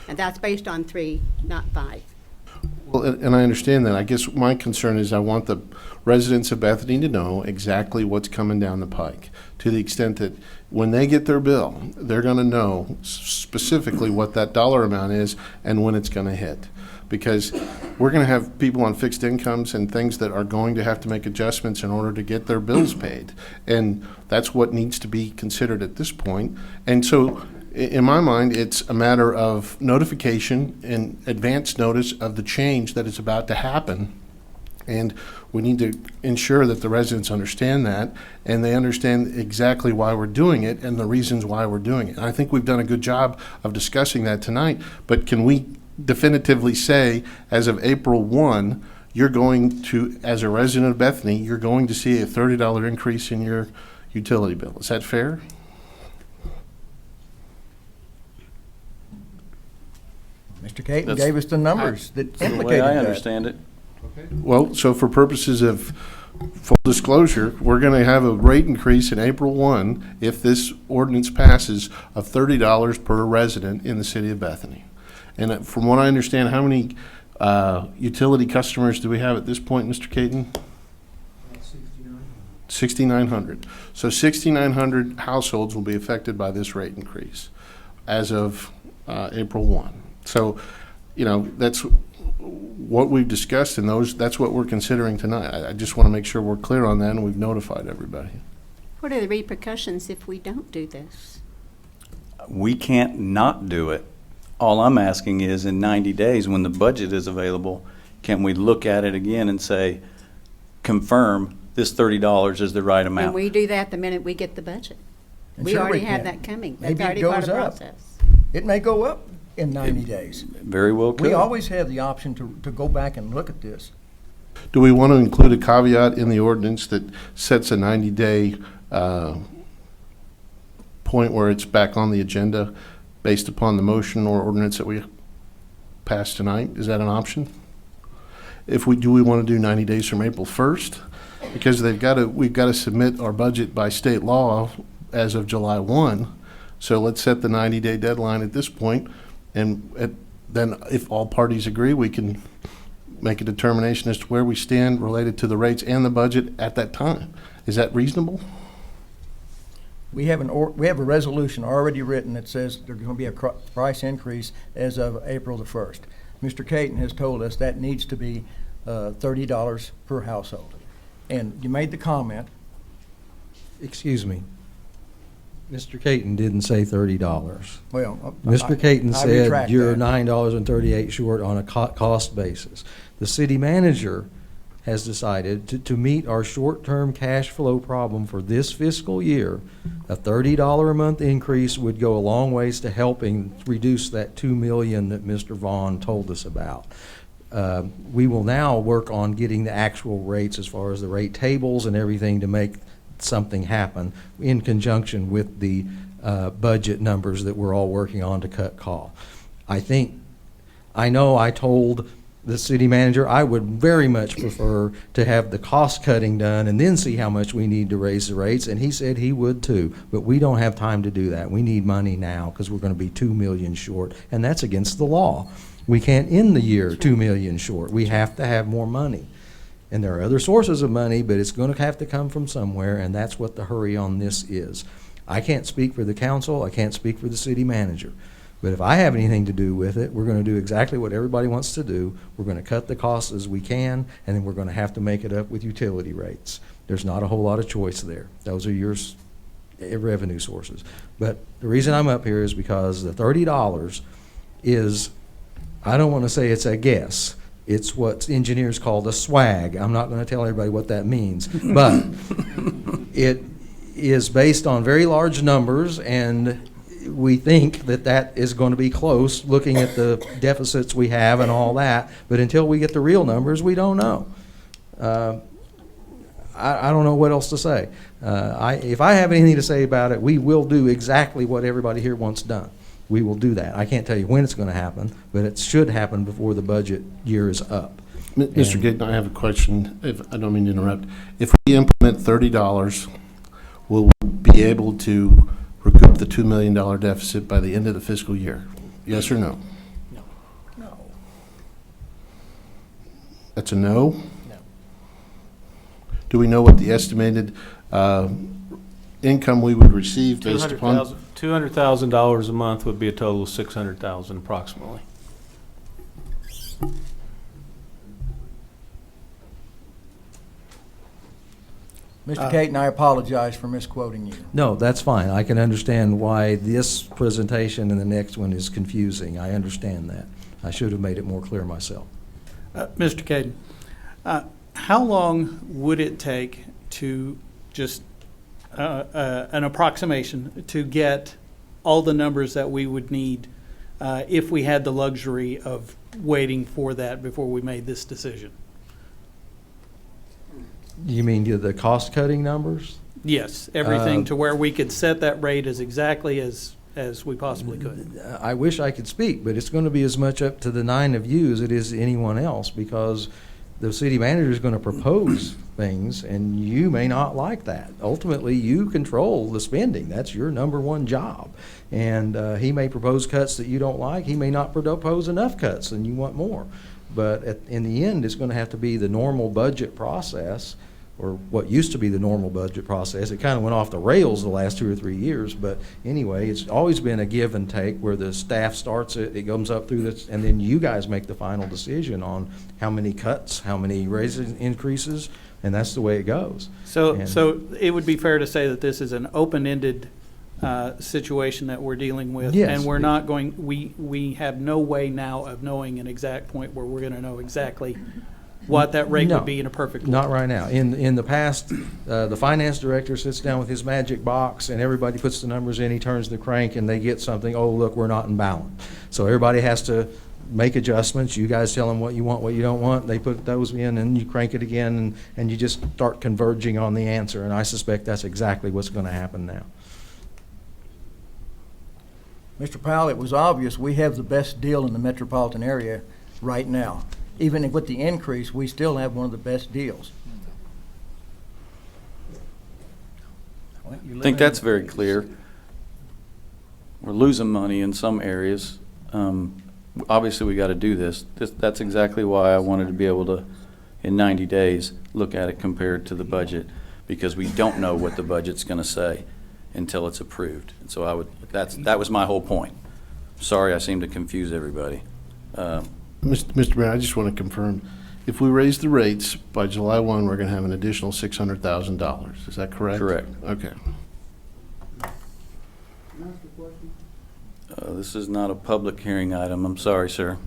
And that's based on 3, not 5. Well, and I understand that. I guess my concern is I want the residents of Bethany to know exactly what's coming down the pike, to the extent that when they get their bill, they're going to know specifically what that dollar amount is and when it's going to hit. Because we're going to have people on fixed incomes and things that are going to have to make adjustments in order to get their bills paid. And that's what needs to be considered at this point. And so in my mind, it's a matter of notification and advance notice of the change that is about to happen. And we need to ensure that the residents understand that, and they understand exactly why we're doing it and the reasons why we're doing it. And I think we've done a good job of discussing that tonight, but can we definitively say, as of April 1, you're going to, as a resident of Bethany, you're going to see a $30 increase in your utility bill? Is that fair? Mr. Caton That's- gave us the numbers that That's the implicated way I that. understand it. Well, so for purposes of full disclosure, we're going to have a rate increase in April 1, if this ordinance passes, of $30 per resident in the city of Bethany. And from what I understand, how many utility customers do we have at this point, Mr. Caton? 6,900. So 6,900 households will be affected by this rate increase as of April 1. So, that's what we've discussed, and that's what we're considering tonight. I just want to make sure we're clear on that, and we've notified everybody. What are the repercussions if we don't do this? We can't not do it. All I'm asking is, in 90 days, when the budget is available, can we look at it again and say, confirm this $30 is the right And amount? we do that the minute we get the budget. And We sure already we have can. that coming. Maybe That's it already part of goes the up. process. It may go up in 90 days. Very well could. We always have the option to go back and look at this. Do we want to include a caveat in the ordinance that sets a 90-day point where it's back on the agenda based upon the motion or ordinance that we passed tonight? Is that an option? Do we want to do 90 days from April 1st? Because we've got to submit our budget by state law as of July 1. So let's set the 90-day deadline at this point, and then if all parties agree, we can make a determination as to where we stand related to the rates and the budget at that time. Is that reasonable? We have a resolution already written that says there's going to be a price increase as of April the 1st. Mr. Caton has told us that needs to be $30 per household. And you made the comment. Excuse me. Mr. Caton didn't say $30. Well, Mr. Caton I said retract you're that. $9.38 short on a cost basis. The city manager has decided to meet our short-term cash flow problem for this fiscal year, a $30 a month increase would go a long ways to helping reduce that $2 million that Mr. Vaughn told us about. We will now work on getting the actual rates as far as the rate tables and everything to make something happen in conjunction with the budget numbers that we're all working on to cut costs. I know I told the city manager I would very much prefer to have the cost cutting done and then see how much we need to raise the rates, and he said he would too, but we don't have time to do that. We need money now because we're going to be $2 million short, and that's against the law. We can't end the year $2 million short. We have to have more money. And there are other sources of money, but it's going to have to come from somewhere, and that's what the hurry on this is. I can't speak for the council. I can't speak for the city manager. But if I have anything to do with it, we're going to do exactly what everybody wants to do. We're going to cut the costs as we can, and then we're going to have to make it up with utility rates. There's not a whole lot of choice there. Those are your revenue sources. But the reason I'm up here is because the $30 is, I don't want to say it's a guess. It's what engineers call the swag. I'm not going to tell everybody what that means. But it is based on very large numbers, and we think that that is going to be close, looking at the deficits we have and all that. But until we get the real numbers, we don't know. I don't know what else to say. If I have anything to say about it, we will do exactly what everybody here wants done. We will do that. I can't tell you when it's going to happen, but it should happen before the budget year is up. Mr. Gayton, I have a question. I don't mean to interrupt. If we implement $30, will we be able to recoup the $2 million deficit by the end of the fiscal year? Yes or no? No. That's a no? No. Do we know what the estimated income we would receive based upon? $200,000 a month would be a total of $600,000 approximately. Mr. Caton, I apologize for misquoting you. No, that's fine. I can understand why this presentation and the next one is confusing. I understand that. I should have made it more clear myself. Mr. Caden, how long would it take to just an approximation to get all the numbers that we would need if we had the luxury of waiting for that before we made this decision? You mean the cost-cutting numbers? Yes, everything to where we could set that rate as exactly as we possibly could. I wish I could speak, but it's going to be as much up to the 9 of you as it is anyone else, because the city manager is going to propose things, and you may not like that. Ultimately, you control the spending. That's your number one job. And he may propose cuts that you don't like. He may not propose enough cuts and you want more. But in the end, it's going to have to be the normal budget process, or what used to be the normal budget process. It kind of went off the rails the last 2 or 3 years, but anyway, it's always been a give and take where the staff starts it, it comes up through this, and then you guys make the final decision on how many cuts, how many raises, increases, and that's the way it goes. So it would be fair to say that this is an open-ended situation that we're dealing with, Yes. and we're not going. We have no way now of knowing an exact point where we're going to know exactly what that rate would be in a perfect world. Not right now. In the past, the finance director sits down with his magic box, and everybody puts the numbers in. He turns the crank, and they get something. Oh, look, we're not in balance. So everybody has to make adjustments. You guys tell them what you want, what you don't want. They put those in, and you crank it again, and you just start converging on the answer. And I suspect that's exactly what's going to happen now. Mr. Powell, it was obvious we have the best deal in the metropolitan area right now. Even with the increase, we still have one of the best deals. I think that's very clear. We're losing money in some areas. Obviously, we got to do this. That's exactly why I wanted to be able to, in 90 days, look at it compared to the budget, because we don't know what the budget's going to say until it's approved. And so that was my whole point. Sorry, I seem to confuse everybody. Mr. Mayor, I just want to confirm, if we raise the rates by July 1, we're going to have an additional $600,000. Is that correct? Correct. Okay. This is not a public hearing item. I'm sorry, sir.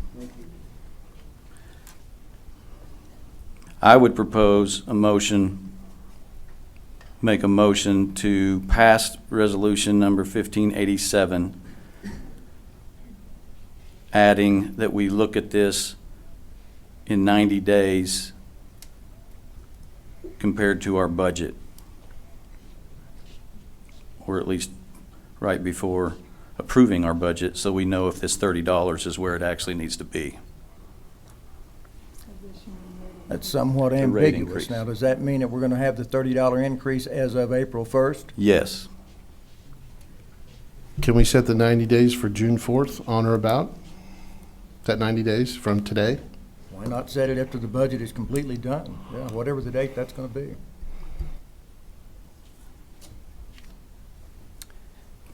I would propose make a motion to pass resolution number 1587, adding that we look at this in 90 days compared to our budget? Or at least right before approving our budget, so we know if this $30 is where it actually needs to be. That's somewhat The rate ambiguous. increase. Now, does that mean that we're gonna have the $30 increase as of April 1st? Yes. Can we set the 90 days for June 4th on or about? Is that 90 days from today? Why not set it after the budget is completely done? Yeah, whatever the date that's gonna be.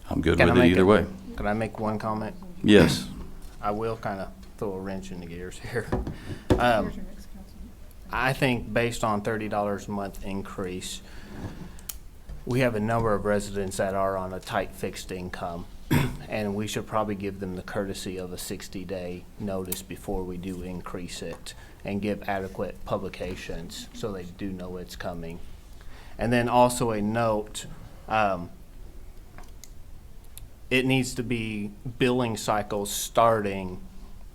I'm good Can I with it make either way. Can I make one comment? Yes. I will kind of throw a wrench in the gears here. I think based on $30 a month increase, we have a number of residents that are on a tight fixed income, and we should probably give them the courtesy of a 60-day notice before we do increase it, and give adequate publications so they do know it's coming. And then also a note, it needs to be billing cycles starting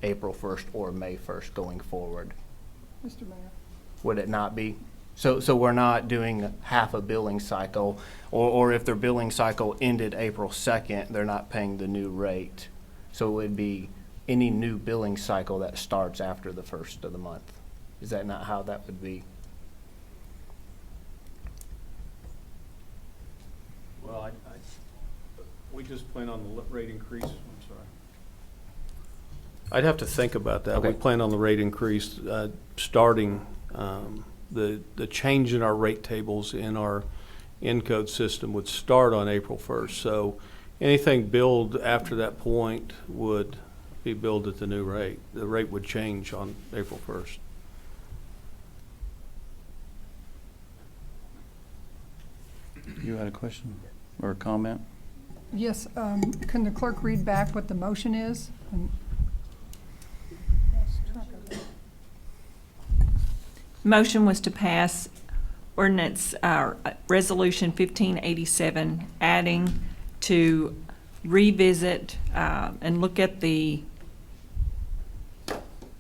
April 1st or May 1st going forward. Mr. Mayor. Would it not be? So we're not doing half a billing cycle, or if their billing cycle ended April 2nd, they're not paying the new rate. So it would be any new billing cycle that starts after the 1st of the month. Is that not how that would be? Well, we just plan on the rate increase, I'm sorry. I'd have to think about that. We Okay. plan on the rate increase, starting, the change in our rate tables in our Encode system would start on April 1st. So anything billed after that point would be billed at the new rate. The rate would change on April 1st. You had a question or a comment? Yes, can the clerk read back what the motion is? Motion was to pass ordinance, resolution 1587, adding to revisit and look at the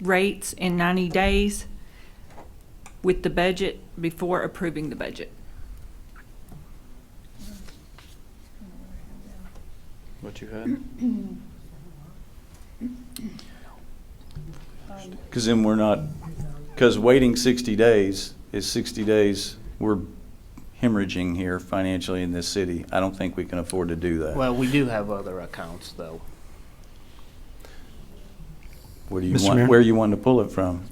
rates in 90 days with the budget before approving the budget. What you had? Because then we're not, because waiting 60 days is 60 days, we're hemorrhaging here financially in this city. I don't think we can afford to do that. Well, we do have other accounts, though. What do you Mr. want, Mayor? where you want to pull it from?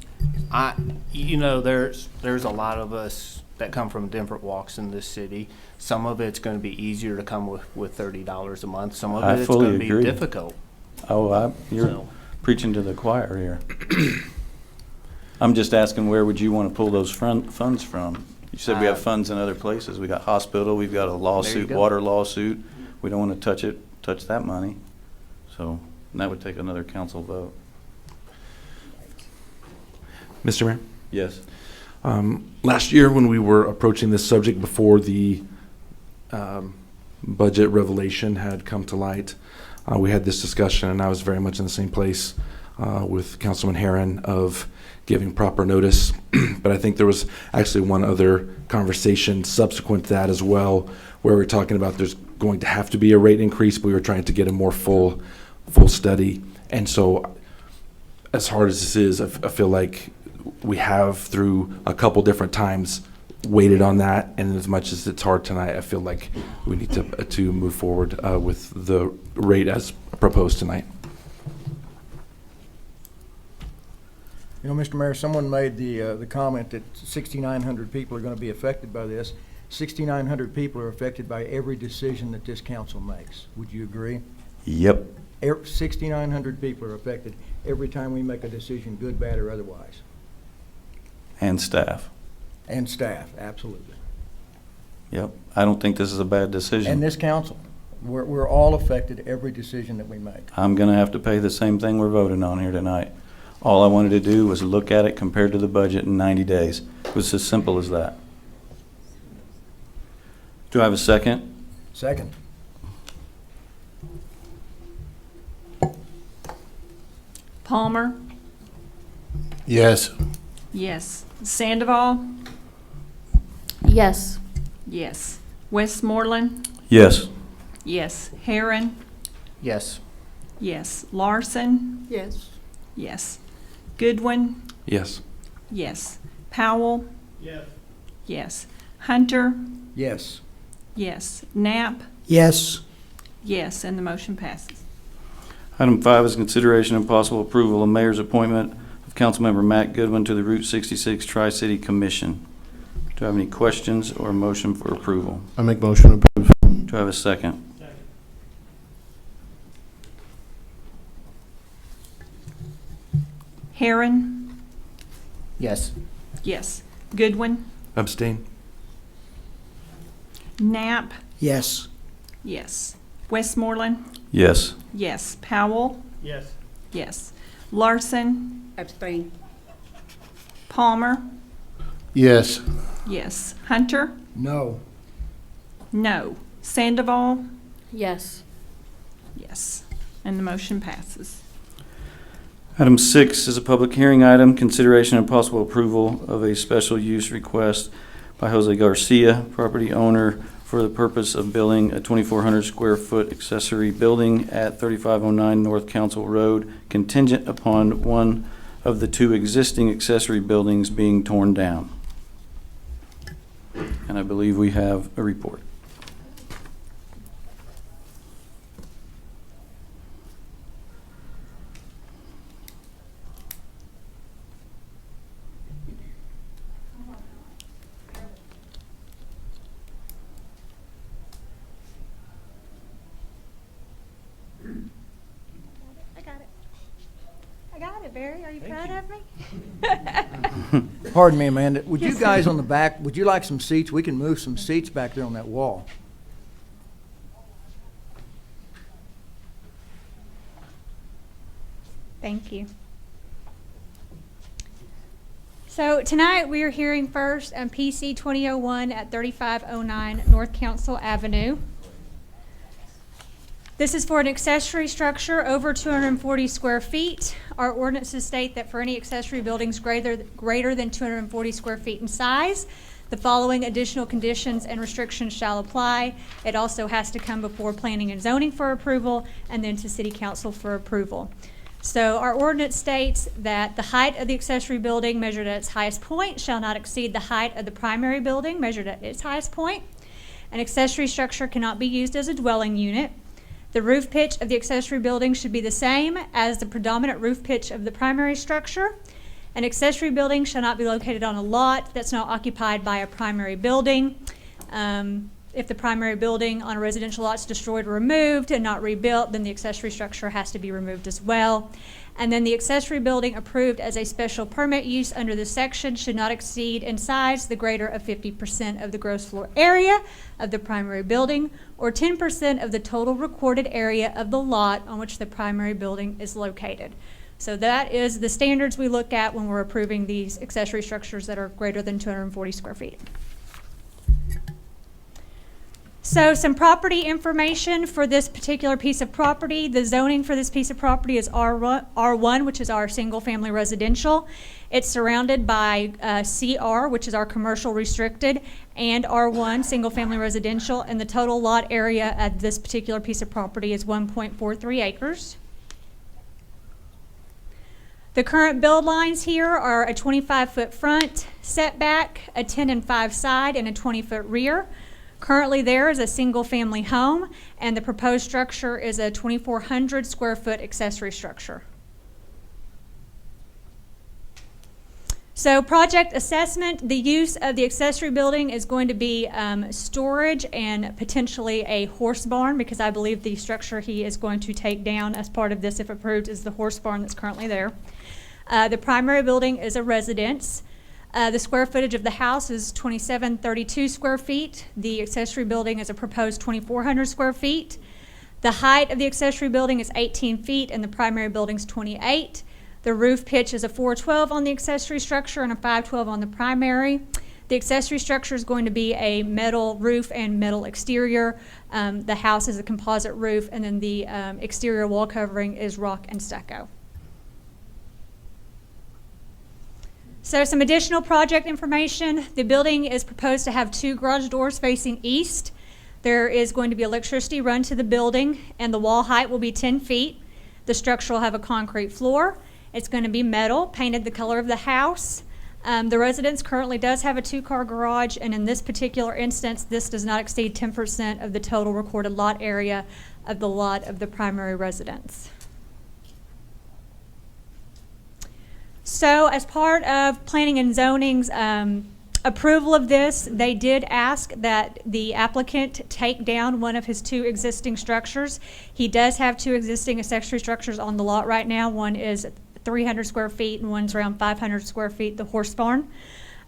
There's a lot of us that come from different walks in this city. Some of it's going to be easier to come with $30 a month. Some of I it's fully going to be agree. difficult. Oh, you're So- preaching to the choir here. I'm just asking, where would you want to pull those funds from? You said we have funds in other places. We got hospital, we've got a lawsuit, go. water lawsuit. We don't want to touch that money. So, and that would take another council vote. Mr. Mayor? Yes. Last year, when we were approaching this subject before the budget revelation had come to light, we had this discussion, and I was very much in the same place with Councilman Herron of giving proper notice. But I think there was actually one other conversation subsequent to that as well, where we're talking about there's going to have to be a rate increase, but we were trying to get a more full study. And so, as hard as this is, I feel like we have, through a couple different times, waited on that, and as much as it's hard tonight, I feel like we need to move forward with the rate as proposed tonight. You know, Mr. Mayor, someone made the comment that 6,900 people are going to be affected by this. 6,900 people are affected by every decision that this council makes. Would you agree? Yep. 6,900 people are affected every time we make a decision, good, bad, or otherwise. And staff. And staff, absolutely. Yep. I don't think this is a bad decision. And this council. We're all affected every decision that we make. I'm going to have to pay the same thing we're voting on here tonight. All I wanted to do was look at it compared to the budget in 90 days. It was as simple as that. Do I have a second? Second. Palmer, Yes. Yes. Sandoval? Yes. Yes. Westmoreland? Yes. Yes. Heron? Yes. Yes. Larson? Yes. Yes. Goodwin? Yes. Yes. Powell? Yes. Yes. Hunter? Yes. Yes. Knapp? Yes. Yes, and the motion passes. Item 5 is consideration and possible approval of mayor's appointment of Councilmember Matt Goodwin to the Route 66 Tri-City Commission. Do I have any questions or a motion for approval? I make motion to approve. Do I have a second? Heron? Yes. Yes. Goodwin? Abstain? Knapp? Yes. Yes. Westmoreland? Yes. Yes. Powell? Yes. Yes. Larson? Abstain. Palmer? Yes. Yes. Hunter? No. No. Sandoval? Yes. Yes. And the motion passes. Item 6 is a public hearing item, consideration and possible approval of a special use request by Jose Garcia, property owner, for the purpose of building a 2,400 square foot accessory building at 3509 North Council Road, contingent upon one of the 2 existing accessory buildings being torn down. And I believe we have a report. I got it, Barry. Are you proud of me? Pardon me, Amanda, would you guys on the back, would you like some seats? We can move some seats back there on that wall. Thank you. So tonight we are hearing first on PC 2001 at 3509 North Council Avenue. This is for an accessory structure over 240 square feet. Our ordinances state that for any accessory buildings greater than 240 square feet in size, the following additional conditions and restrictions shall apply. It also has to come before planning and zoning for approval and then to city council for approval. So our ordinance states that the height of the accessory building measured at its highest point shall not exceed the height of the primary building measured at its highest point. An accessory structure cannot be used as a dwelling unit. The roof pitch of the accessory building should be the same as the predominant roof pitch of the primary structure. An accessory building shall not be located on a lot that's not occupied by a primary building. If the primary building on a residential lot is destroyed or removed and not rebuilt, then the accessory structure has to be removed as well. And then the accessory building approved as a special permit use under this section should not exceed in size the greater of 50% of the gross floor area of the primary building or 10% of the total recorded area of the lot on which the primary building is located. So that is the standards we look at when we're approving these accessory structures that are greater than 240 square feet. So some property information for this particular piece of property. The zoning for this piece of property is R1, which is our single family residential. It's surrounded by CR, which is our commercial restricted, and R1, single family residential, and the total lot area at this particular piece of property is 1.43 acres. The current build lines here are a 25-foot front setback, a 10 and 5 side, and a 20-foot rear. Currently there is a single-family home, and the proposed structure is a 2,400 square foot accessory structure. So project assessment, the use of the accessory building is going to be storage and potentially a horse barn, because I believe the structure he is going to take down as part of this, if approved, is the horse barn that's currently there. The primary building is a residence. The square footage of the house is 2,732 square feet. The accessory building is a proposed 2,400 square feet. The height of the accessory building is 18 feet and the primary building is 28. The roof pitch is a 412 on the accessory structure and a 512 on the primary. The accessory structure is going to be a metal roof and metal exterior. The house is a composite roof, and then the exterior wall covering is rock and stucco. So some additional project information. The building is proposed to have 2 garage doors facing east. There is going to be electricity run to the building, and the wall height will be 10 feet. The structure will have a concrete floor. It's going to be metal, painted the color of the house. The residence currently does have a 2-car garage, and in this particular instance, this does not exceed 10% of the total recorded lot area of the lot of the primary residence. So as part of planning and zoning's approval of this, they did ask that the applicant take down one of his 2 existing structures. He does have 2 existing accessory structures on the lot right now. One is 300 square feet and one's around 500 square feet, the horse barn.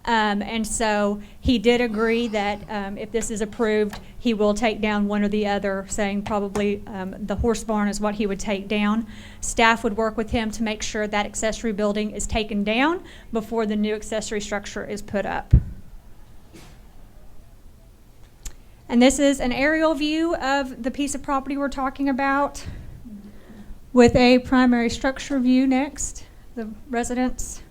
And so he did agree that if this is approved, he will take down one or the other, saying probably the horse barn is what he would take down. Staff would work with him to make sure that accessory building is taken down before the new accessory structure is put up. And this is an aerial view of the piece of property we're talking about, with a primary structure view next, the residence.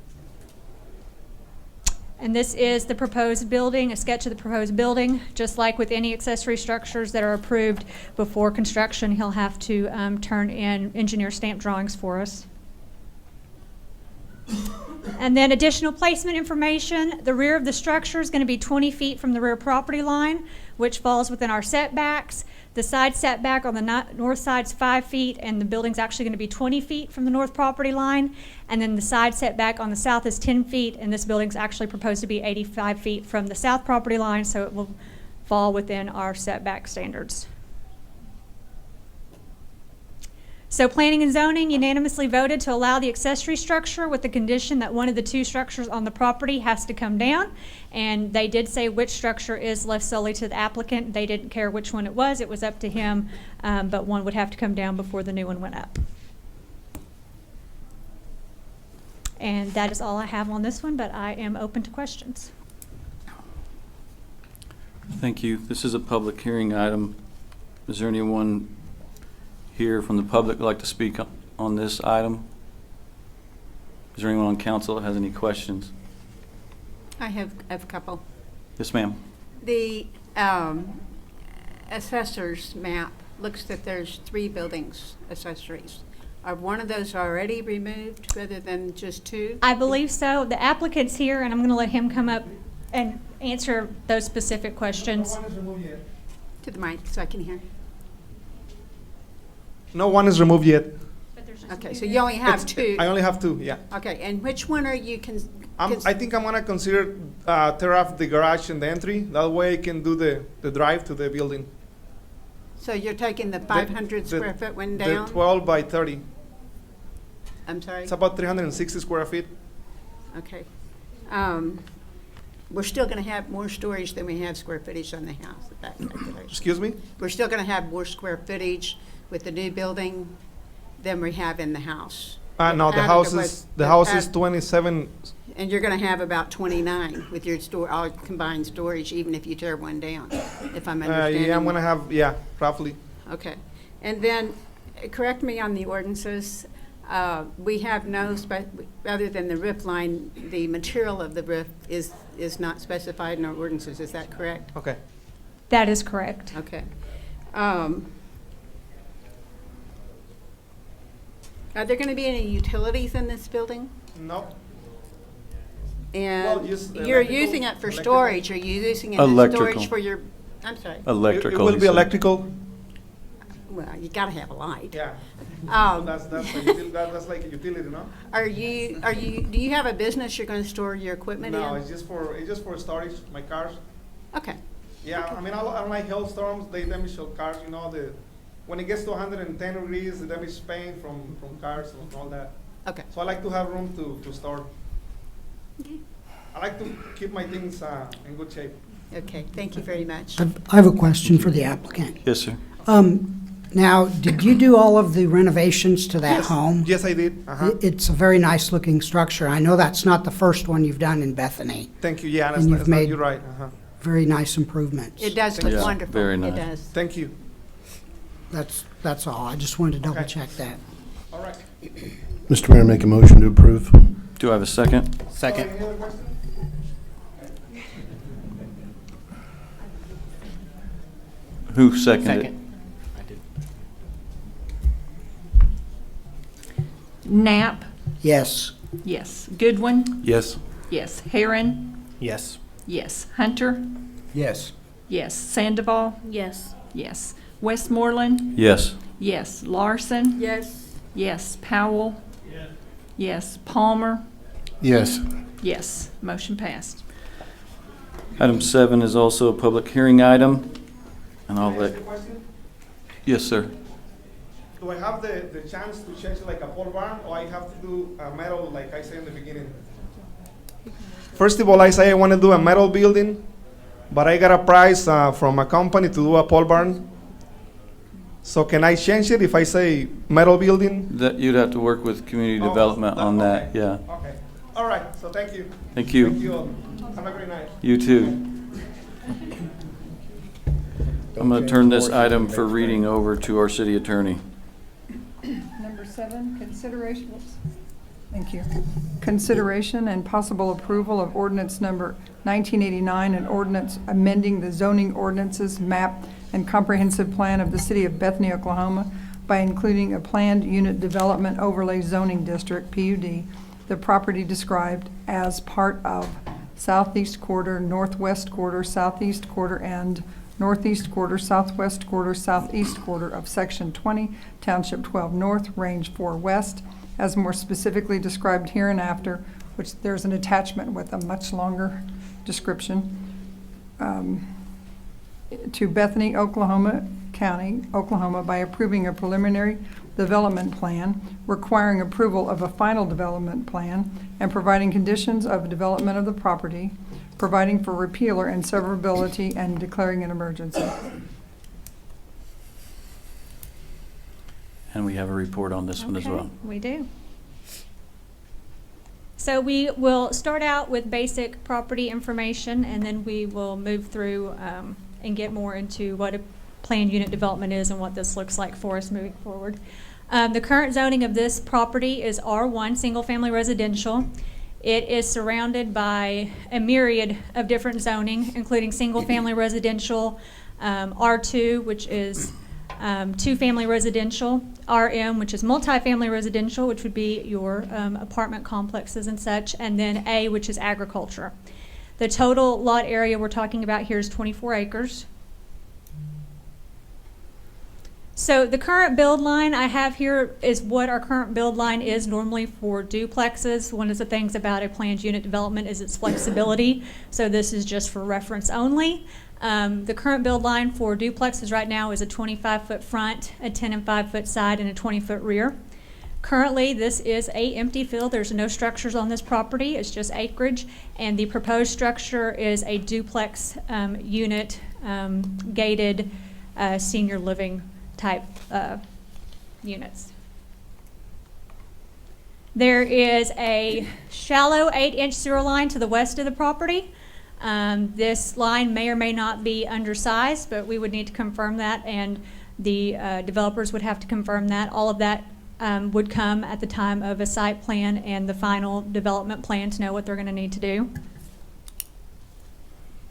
And this is the proposed building, a sketch of the proposed building. Just like with any accessory structures that are approved before construction, he'll have to turn in engineer stamp drawings for us. And then additional placement information. The rear of the structure is going to be 20 feet from the rear property line, which falls within our setbacks. The side setback on the north side is 5 feet, and the building's actually going to be 20 feet from the north property line. And then the side setback on the south is 10 feet, and this building's actually proposed to be 85 feet from the south property line, so it will fall within our setback standards. So planning and zoning unanimously voted to allow the accessory structure with the condition that one of the 2 structures on the property has to come down. And they did say which structure is left solely to the applicant. They didn't care which one it was up to him, but one would have to come down before the new one went up. And that is all I have on this one, but I am open to questions. Thank you. This is a public hearing item. Is there anyone here from the public who'd like to speak on this item? Is there anyone on council that has any questions? I have a couple. Yes, ma'am. The assessor's map looks that there's 3 buildings accessories. Are one of those already removed rather than just 2? I believe so. The applicant's here, and I'm going to let him come up and answer those specific questions. To the mic so I can hear. No one is removed yet. Okay, so you only have 2. I only have 2, yeah. Okay, and which one are you I think I'm gonna consider tear off the garage and the entry. That way I can do the drive to the building. So you're taking the 500 square foot one down? The 12 by 30. I'm sorry? It's about 360 square feet. Okay. We're still going to have more storage than we have square footage on the house at that calculation. Excuse me? We're still going to have more square footage with the new building than we have in the house. No, the house is 27. And you're going to have about 29 with your all combined storage, even if you tear one down, if I'm understanding. Yeah, I'm going to have, roughly. Okay. And then, correct me on the ordinances. We have no, other than the roof line, the material of the roof is not specified in our ordinances. Is that correct? Okay. That is correct. Okay. Are there going to be any utilities in this building? No. And Well, just you're electrical- using it for electrical. storage. Are you using it as Electrical. storage for your, I'm sorry. Electrical. It will he be said. electrical. Well, you got to have a light. Yeah. Um, That's like a utility, no? Do you have a business you're going to store your equipment in? No, it's just for storage, my cars. Okay. Yeah, I mean, I don't like hailstorms. They damage your cars, when it gets to 110 degrees, the damage paint from cars and all that. Okay. So I like to have room to store. Okay. I like to keep my things in good shape. Okay, thank you very much. I have a question for the applicant. Yes, sir. Now, did you do all of the renovations to that home? Yes, I did. It's a very nice looking structure. I know that's not the first one you've done in Bethany. Thank you. Yeah, And you've made you're right. very nice improvements. It does look Yeah, wonderful. very nice. It does. Thank you. That's all. I just wanted to double check that. All right. Mr. Mayor, make a motion to approve. Do I have a second? Second. Any other question? Who seconded it? Second. I did. Knapp, Yes. yes. Goodwin, Yes. yes. Heron, Yes. yes. Hunter, Yes. yes. Sandoval, Yes. yes. Westmoreland, Yes. yes. Larson, Yes. yes. Powell, yes. Palmer, Yes. yes. Motion passed. Item 7 is also a public hearing item, and I'll Can I ask let, a question? yes, sir. Do I have the chance to change like a pole barn, or I have to do a metal like I said in the beginning? First of all, I say I want to do a metal building, but I got a price from a company to do a pole barn. So can I change it if I say metal building? That, you'd have to work with community Oh, development on that, okay. yeah. Okay. All right. So thank you. Thank you. Thank you all. Have a great night. You too. I'm going to turn this item for reading over to our city attorney. Number 7, consideration, whoops. Thank you. Consideration and possible approval of ordinance number 1989, an ordinance amending the zoning ordinances, map, and comprehensive plan of the city of Bethany, Oklahoma by including a planned unit development overlay zoning district, PUD, the property described as part of southeast quarter, northwest quarter, southeast quarter, and northeast quarter, southwest quarter, southeast quarter of Section 20, Township 12 North, Range 4 West, as more specifically described hereinafter, which there's an attachment with a much longer description, to Bethany, Oklahoma County, Oklahoma, by approving a preliminary development plan, requiring approval of a final development plan, and providing conditions of development of the property, providing for repealer and severability, and declaring an emergency. And we have a report on this one as well. We do. So we will start out with basic property information, and then we will move through and get more into what a planned unit development is and what this looks like for us moving forward. The current zoning of this property is R1, single-family residential. It is surrounded by a myriad of different zoning, including single-family residential, R2, which is two-family residential, RM, which is multifamily residential, which would be your apartment complexes and such, and then A, which is agriculture. The total lot area we're talking about here is 24 acres. So the current build line I have here is what our current build line is normally for duplexes. One of the things about a planned unit development is its flexibility. So this is just for reference only. The current build line for duplexes right now is a 25-foot front, a 10 and 5-foot side, and a 20-foot rear. Currently, this is a empty field. There's no structures on this property. It's just acreage, and the proposed structure is a duplex unit, gated senior living type units. There is a shallow 8-inch sewer line to the west of the property. This line may or may not be undersized, but we would need to confirm that, and the developers would have to confirm that. All of that would come at the time of a site plan and the final development plan to know what they're going to need to do.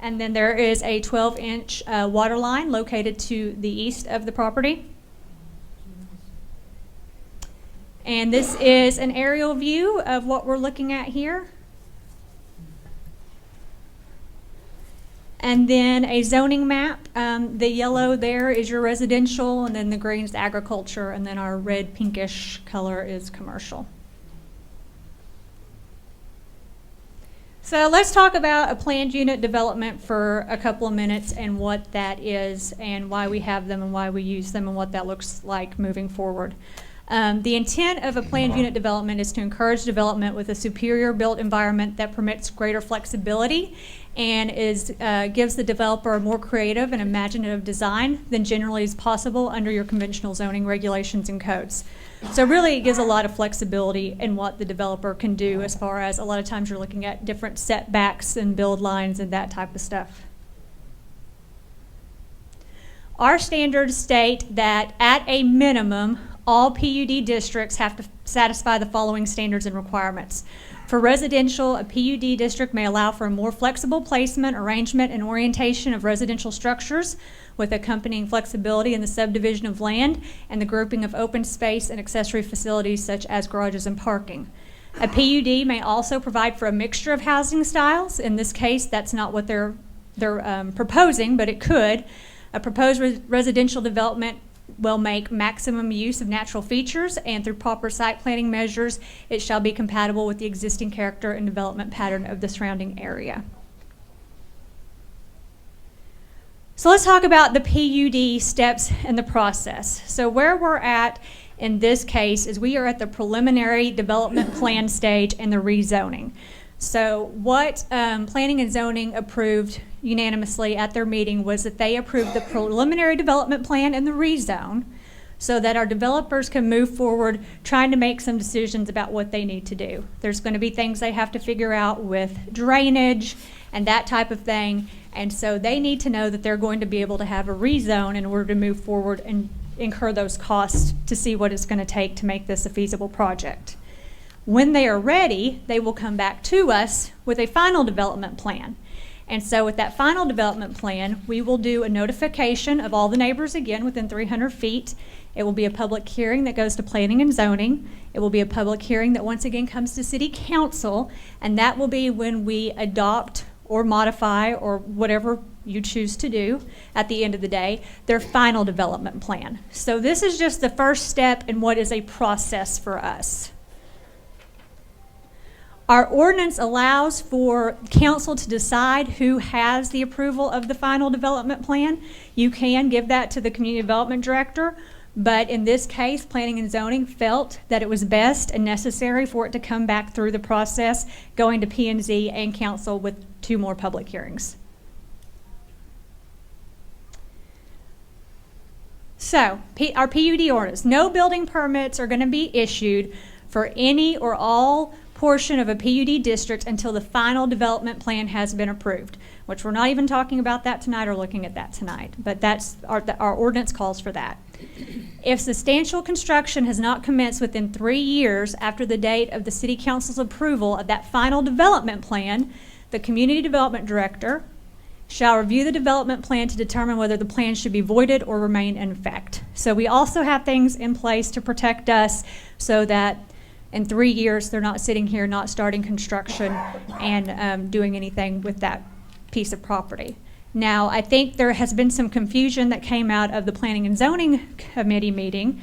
And then there is a 12-inch water line located to the east of the property. And this is an aerial view of what we're looking at here. And then a zoning map. The yellow there is your residential, and then the green is agriculture, and then our red pinkish color is commercial. So let's talk about a planned unit development for a couple of minutes and what that is and why we have them and why we use them and what that looks like moving forward. The intent of a planned unit development is to encourage development with a superior built environment that permits greater flexibility and gives the developer a more creative and imaginative design than generally is possible under your conventional zoning regulations and codes. So really it gives a lot of flexibility in what the developer can do, as far as a lot of times you're looking at different setbacks and build lines and that type of stuff. Our standards state that at a minimum, all PUD districts have to satisfy the following standards and requirements. For residential, a PUD district may allow for a more flexible placement, arrangement, and orientation of residential structures with accompanying flexibility in the subdivision of land and the grouping of open space and accessory facilities such as garages and parking. A PUD may also provide for a mixture of housing styles. In this case, that's not what they're proposing, but it could. A proposed residential development will make maximum use of natural features, and through proper site planning measures, it shall be compatible with the existing character and development pattern of the surrounding area. So let's talk about the PUD steps in the process. So where we're at in this case is we are at the preliminary development plan stage and the rezoning. So what Planning and Zoning approved unanimously at their meeting was that they approved the preliminary development plan and the rezone so that our developers can move forward trying to make some decisions about what they need to do. There's going to be things they have to figure out with drainage and that type of thing, and so they need to know that they're going to be able to have a rezone in order to move forward and incur those costs to see what it's going to take to make this a feasible project. When they are ready, they will come back to us with a final development plan. And so with that final development plan, we will do a notification of all the neighbors again within 300 feet. It will be a public hearing that goes to Planning and Zoning. It will be a public hearing that once again comes to City Council, and that will be when we adopt or modify or whatever you choose to do at the end of the day, their final development plan. So this is just the first step in what is a process for us. Our ordinance allows for council to decide who has the approval of the final development plan. You can give that to the community development director, but in this case, Planning and Zoning felt that it was best and necessary for it to come back through the process, going to P&Z and council with 2 more public hearings. So, our PUD ordinance, no building permits are going to be issued for any or all portion of a PUD district until the final development plan has been approved, which we're not even talking about that tonight or looking at that tonight, but that's our ordinance calls for that. If substantial construction has not commenced within 3 years after the date of the City Council's approval of that final development plan, the Community Development Director shall review the development plan to determine whether the plan should be voided or remain in effect. So we also have things in place to protect us so that in 3 years they're not sitting here not starting construction and doing anything with that piece of property. Now, I think there has been some confusion that came out of the Planning and Zoning Committee meeting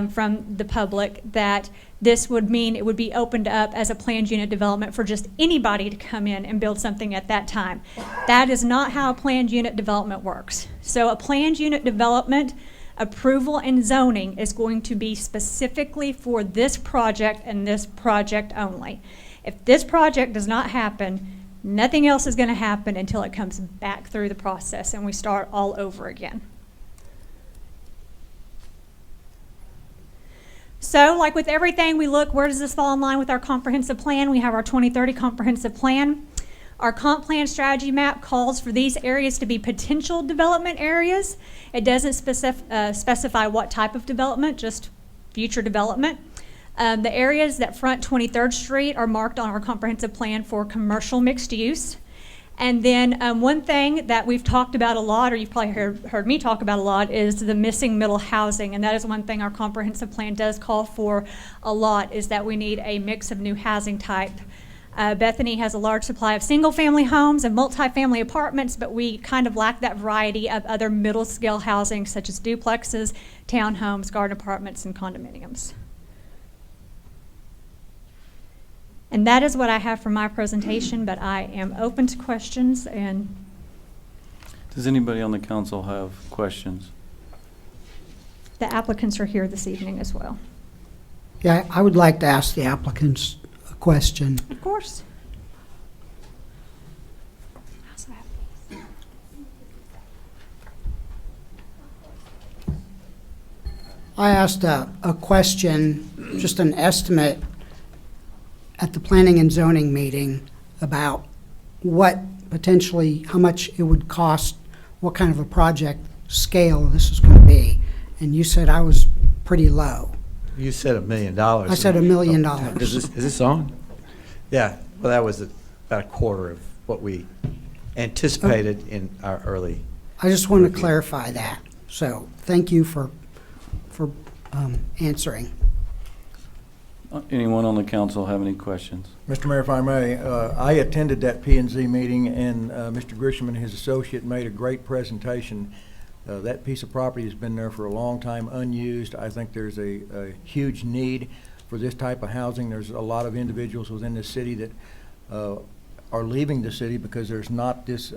from the public that this would mean it would be opened up as a planned unit development for just anybody to come in and build something at that time. That is not how a planned unit development works. So a planned unit development approval and zoning is going to be specifically for this project and this project only. If this project does not happen, nothing else is going to happen until it comes back through the process and we start all over again. So, like with everything, we look, where does this fall in line with our comprehensive plan? We have our 2030 comprehensive plan. Our comp plan strategy map calls for these areas to be potential development areas. It doesn't specify what type of development, just future development. The areas that front 23rd Street are marked on our comprehensive plan for commercial mixed use. And then one thing that we've talked about a lot, or you've probably heard me talk about a lot, is the missing middle housing. And that is one thing our comprehensive plan does call for a lot, is that we need a mix of new housing type. Bethany has a large supply of single-family homes and multifamily apartments, but we kind of lack that variety of other middle-scale housing, such as duplexes, townhomes, garden apartments, and condominiums. And that is what I have for my presentation, but I am open to questions. And does anybody on the council have questions? The applicants are here this evening as well. Yeah, I would like to ask the applicants a question. Of course. I asked a question, just an estimate, at the Planning and Zoning meeting about what potentially, how much it would cost, what kind of a project scale this is going to be. And you said I was pretty low. You said $1 million. I said $1 million. Is this on? Yeah, well, that was about a quarter of what we anticipated in our early. I just want to review. clarify that. So thank you for answering. Anyone on the council have any questions? Mr. Mayor, if I may, I attended that P and Z meeting, and Mr. Grisham and his associate made a great presentation. That piece of property has been there for a long time, unused. I think there's a huge need for this type of housing. There's a lot of individuals within the city that are leaving the city because there's not this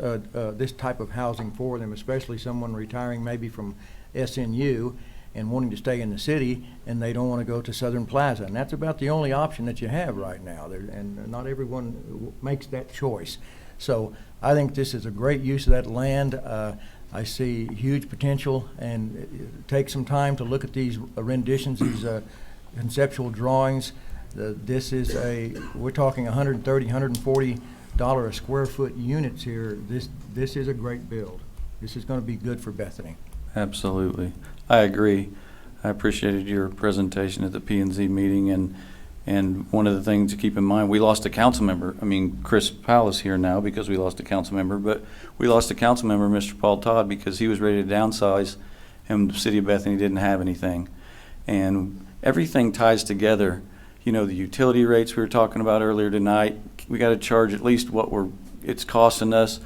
type of housing for them, especially someone retiring maybe from SNU and wanting to stay in the city, and they don't want to go to Southern Plaza. And that's about the only option that you have right now. And not everyone makes that choice. So I think this is a great use of that land. I see huge potential, and take some time to look at these renditions, these conceptual drawings. We're talking $130, $140 a square foot units here. This is a great build. This is going to be good for Bethany. Absolutely. I agree. I appreciated your presentation at the P&Z meeting, and one of the things to keep in mind, we lost a council member. I mean, Chris Powell is here now because we lost a council member, but we lost a council member, Mr. Paul Todd, because he was ready to downsize, and the city of Bethany didn't have anything. And everything ties together. You know, the utility rates we were talking about earlier tonight, we got to charge at least what it's costing us.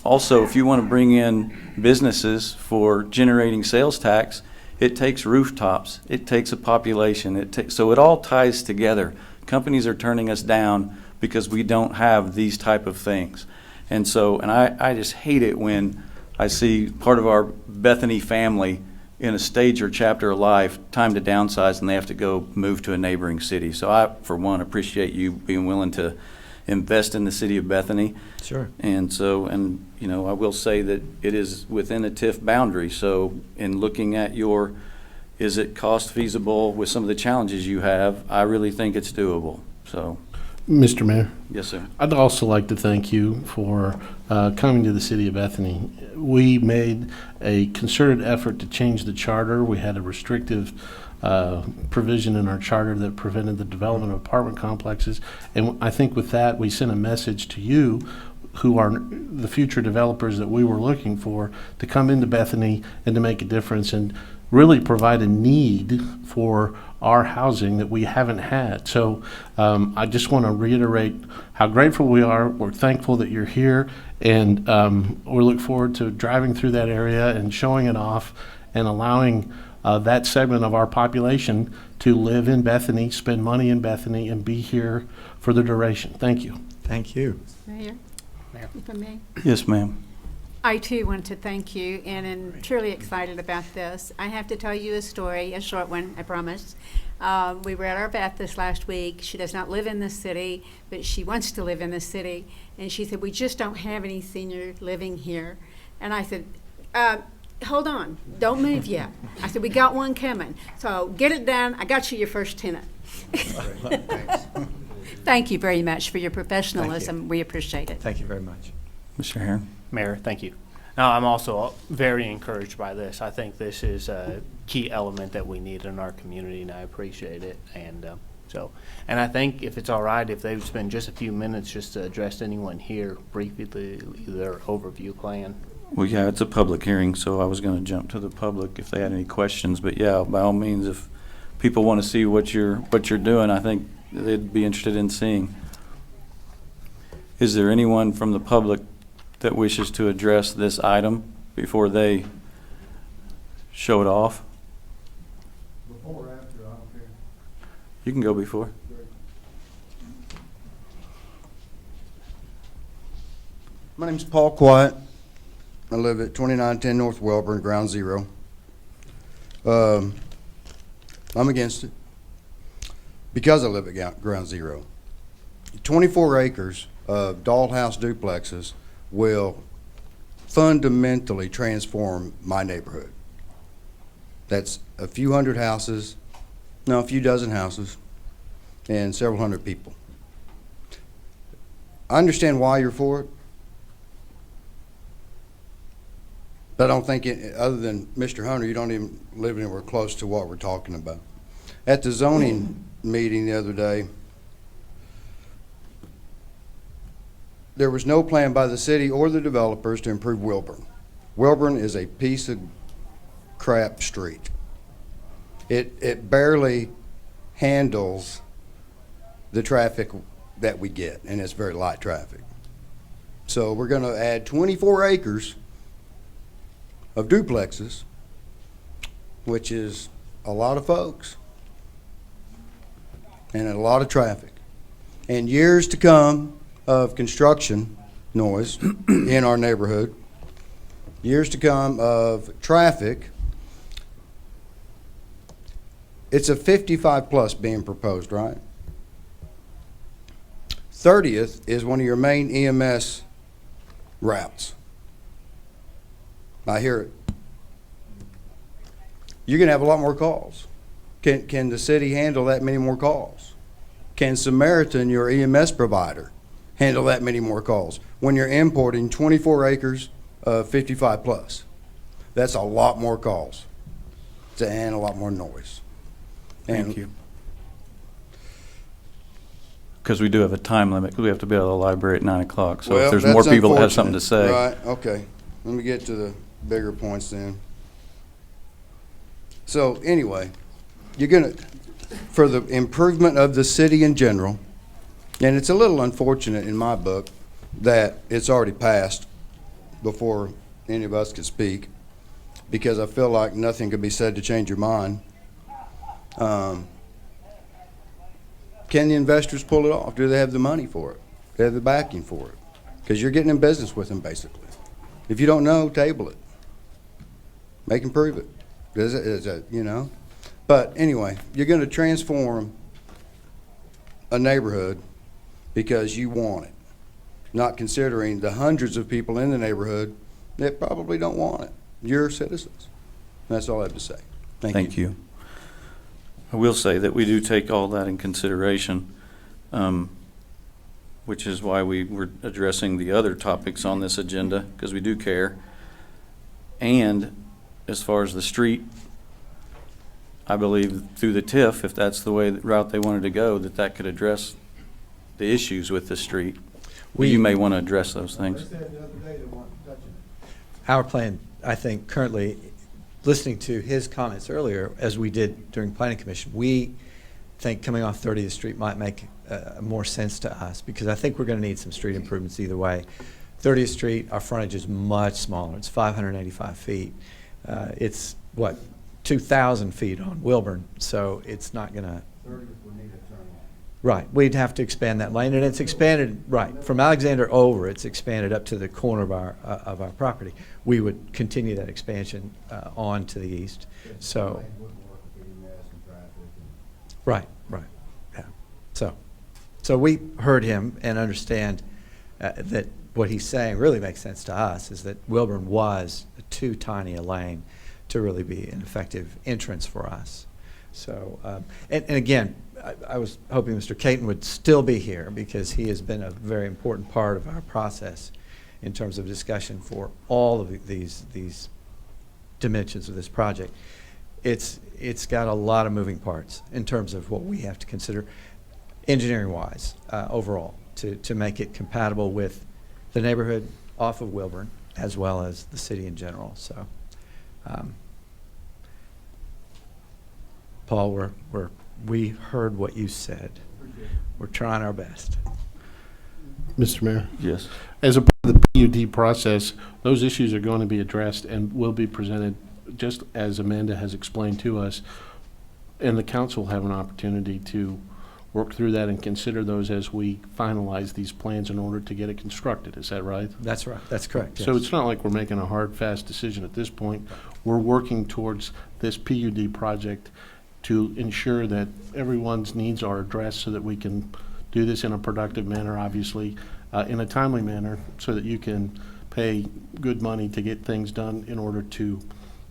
Also, if you want to bring in businesses for generating sales tax, it takes rooftops, it takes a population, so it all ties together. Companies are turning us down because we don't have these type of things. And so, I just hate it when I see part of our Bethany family in a stage or chapter of life, time to downsize, and they have to go move to a neighboring city. So I, for one, appreciate you being willing to invest in the city of Bethany. Sure. And so, you know, I will say that it is within a TIF boundary. So in looking at is it cost feasible with some of the challenges you have, I really think it's doable. So. Mr. Mayor? Yes, sir. I'd also like to thank you for coming to the city of Bethany. We made a concerted effort to change the charter. We had a restrictive provision in our charter that prevented the development of apartment complexes. And I think with that, we sent a message to you, who are the future developers that we were looking for, to come into Bethany and to make a difference and really provide a need for our housing that we haven't had. So I just want to reiterate how grateful we are. We're thankful that you're here, and we look forward to driving through that area and showing it off and allowing that segment of our population to live in Bethany, spend money in Bethany, and be here for the duration. Thank you. Thank you. Mayor, if I may. Yes, ma'am. I too want to thank you, and am truly excited about this. I have to tell you a story, a short one, I promise. We were at our Beth this last week. She does not live in this city, but she wants to live in this city. And she said, we just don't have any senior living here. And I said, hold on, don't move yet. I said, we got one coming. So get it done. I got you your first tenant. Thank you very much for your professionalism. We appreciate it. Thank you very much. Mr. Herron. Mayor, thank you. Now, I'm also very encouraged by this. I think this is a key element that we need in our community, and I appreciate it. And and I think if it's all right, if they would spend just a few minutes just to address anyone here briefly, their overview plan. Well, yeah, it's a public hearing, so I was going to jump to the public if they had any questions. But yeah, by all means, if people want to see what you're doing, I think they'd be interested in seeing. Is there anyone from the public that wishes to address this item before they show it off? Before or after, I don't care. You can go before. My name's Paul Quiet. I live at 2910 North Welborn, Ground Zero. I'm against it because I live at Ground Zero. 24 acres of dollhouse duplexes will fundamentally transform my neighborhood. That's a few hundred houses, no, a few dozen houses, and several hundred people. I understand why you're for it. But I don't think, other than Mr. Hunter, you don't even live anywhere close to what we're talking about. At the zoning meeting the other day, there was no plan by the city or the developers to improve Wilburn. Wilburn is a piece of crap street. It barely handles the traffic that we get, and it's very light traffic. So we're going to add 24 acres of duplexes, which is a lot of folks and a lot of traffic. And years to come of construction noise in our neighborhood, years to come of traffic. It's a 55 plus being proposed, right? 30th is one of your main EMS routes. I hear it. You're going to have a lot more calls. Can the city handle that many more calls? Can Samaritan, your EMS provider, handle that many more calls when you're importing 24 acres of 55 plus? That's a lot more calls and a lot more noise. Thank you. Because we do have a time limit, because we have to be out of the library at 9 o'clock. So if there's more that's people that have something to say. Right, okay. Let me get to the bigger points then. So anyway, you're gonna, for the improvement of the city in general, and it's a little unfortunate in my book that it's already passed before any of us could speak, because I feel like nothing could be said to change your mind. Can the investors pull it off? Do they have the money for it? Do they have the backing for it? Because you're getting in business with them, basically. If you don't know, table it. Make them prove it. Is it, you know? But anyway, you're going to transform a neighborhood because you want it, not considering the hundreds of people in the neighborhood that probably don't want it. You're citizens. That's all I have to say. Thank you. I will say that we do take all that in consideration, which is why we were addressing the other topics on this agenda, because we do care. And as far as the street, I believe through the TIF, if that's the route they wanted to go, that could address the issues with the street. You may want to address those things. Our plan, I think, currently, listening to his comments earlier, as we did during Planning Commission, we think coming off 30th Street might make more sense to us, because I think we're going to need some street improvements either way. 30th Street, our frontage is much smaller. It's 585 feet. It's, what, 2,000 feet on Wilburn, so it's not going to... 30th would need a turn lane. Right, we'd have to expand that lane, and it's expanded, right, from Alexander over, it's expanded up to the corner of our property. We would continue that expansion on to the east, so... Right, yeah. So we heard him and understand that what he's saying really makes sense to us, is that Wilburn was too tiny a lane to really be an effective entrance for us. So, and again, I was hoping Mr. Caton would still be here, because he has been a very important part of our process in terms of discussion for all of these dimensions of this project. It's got a lot of moving parts in terms of what we have to consider engineering-wise overall to make it compatible with the neighborhood off of Wilburn as well as the city in general. So, Paul, we heard what you said. We're trying our best. Mr. Mayor? Yes. As a part of the PUD process, those issues are going to be addressed and will be presented just as Amanda has explained to us, and the council will have an opportunity to work through that and consider those as we finalize these plans in order to get it constructed. Is that right? That's right. That's correct. So Yes. it's not like we're making a hard, fast decision at this point. We're working towards this PUD project to ensure that everyone's needs are addressed so that we can do this in a productive manner, obviously, in a timely manner, so that you can pay good money to get things done in order to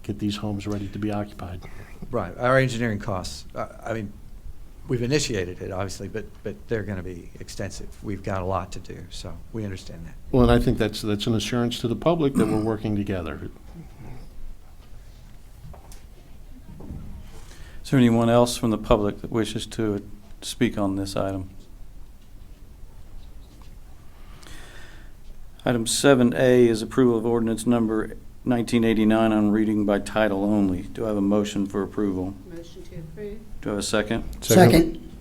get these homes ready to be occupied. Right. Our engineering costs, I mean, we've initiated it, obviously, but they're going to be extensive. We've got a lot to do, so we understand that. Well, and I think that's an assurance to the public that we're working together. Is there anyone else from the public that wishes to speak on this item? Item 7A is approval of ordinance number 1989 on reading by title only. Do I have a motion for approval? Motion to approve. Do I have a second? Second.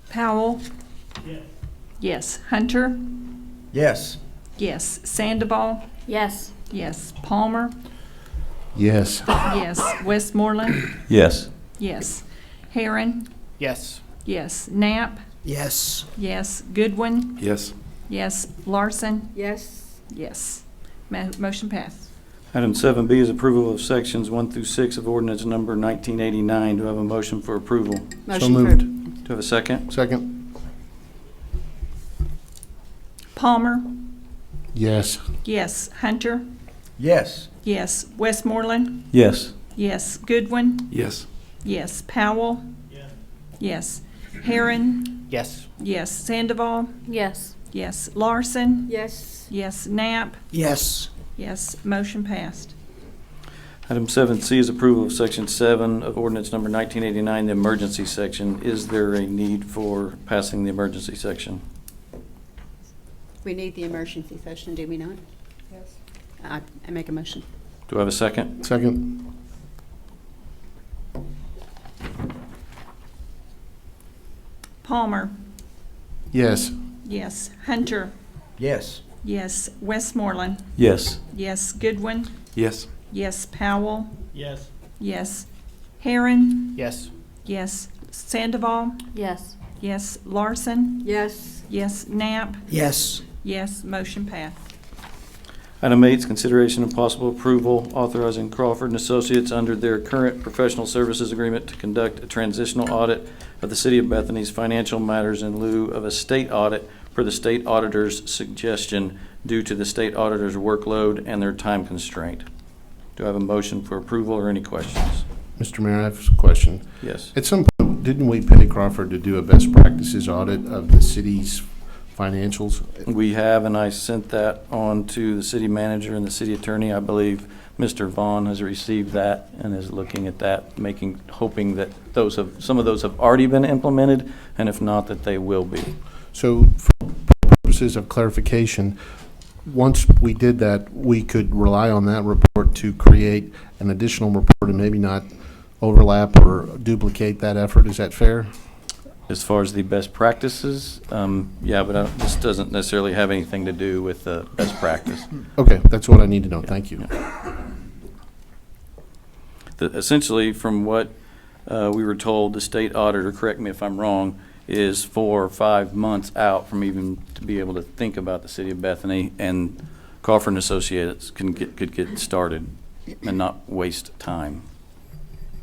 Powell? Yes. Hunter? Yes. Yes. Sandoval? Yes. Yes. Palmer? Yes. Yes. Westmoreland? Yes. Yes. Heron? Yes. Yes. Knapp? Yes. Yes. Goodwin? Yes. Yes. Larson? Yes. Yes. Motion passed. Item 7B is approval of sections 1 through 6 of ordinance number 1989. Do I have a motion for approval? Motion moved. for. Do I have a second? Second. Palmer? Yes. Yes. Hunter? Yes. Yes. Westmoreland? Yes. Yes. Goodwin? Yes. Yes. Powell? Yes. Heron? Yes. Yes. Sandoval? Yes. Yes. Larson? Yes. Yes. Knapp? Yes. Yes. Motion passed. Item 7C is approval of section 7 of ordinance number 1989, the emergency section. Is there a need for passing the emergency section? We need the emergency session, do we not? Yes. I make a motion. Do I have a second? Second. Palmer? Yes. Yes. Hunter? Yes. Yes. Westmoreland? Yes. Yes. Goodwin? Yes. Yes. Powell? Yes. Yes. Heron? Yes. Yes. Sandoval? Yes. Yes. Larson? Yes. Yes. Knapp? Yes. Yes. Motion passed. Item 8 is consideration of possible approval authorizing Crawford and Associates under their current professional services agreement to conduct a transitional audit of the City of Bethany's financial matters in lieu of a state audit per the state auditor's suggestion due to the state auditor's workload and their time constraint. Do I have a motion for approval or any questions? Mr. Mayor, I have a question. Yes. At some point, didn't we pay Crawford to do a best practices audit of the city's financials? We have, and I sent that on to the city manager and the city attorney. I believe Mr. Vaughn has received that and is looking at that, hoping that some of those have already been implemented, and if not, that they will be. So for purposes of clarification, once we did that, we could rely on that report to create an additional report and maybe not overlap or duplicate that effort. Is that fair? As far as the best practices, yeah, but this doesn't necessarily have anything to do with best practice. Okay, that's what I need to know. Thank you. Essentially, from what we were told, the state auditor, correct me if I'm wrong, is 4 or 5 months out from even to be able to think about the City of Bethany, and Crawford and Associates could get started and not waste time.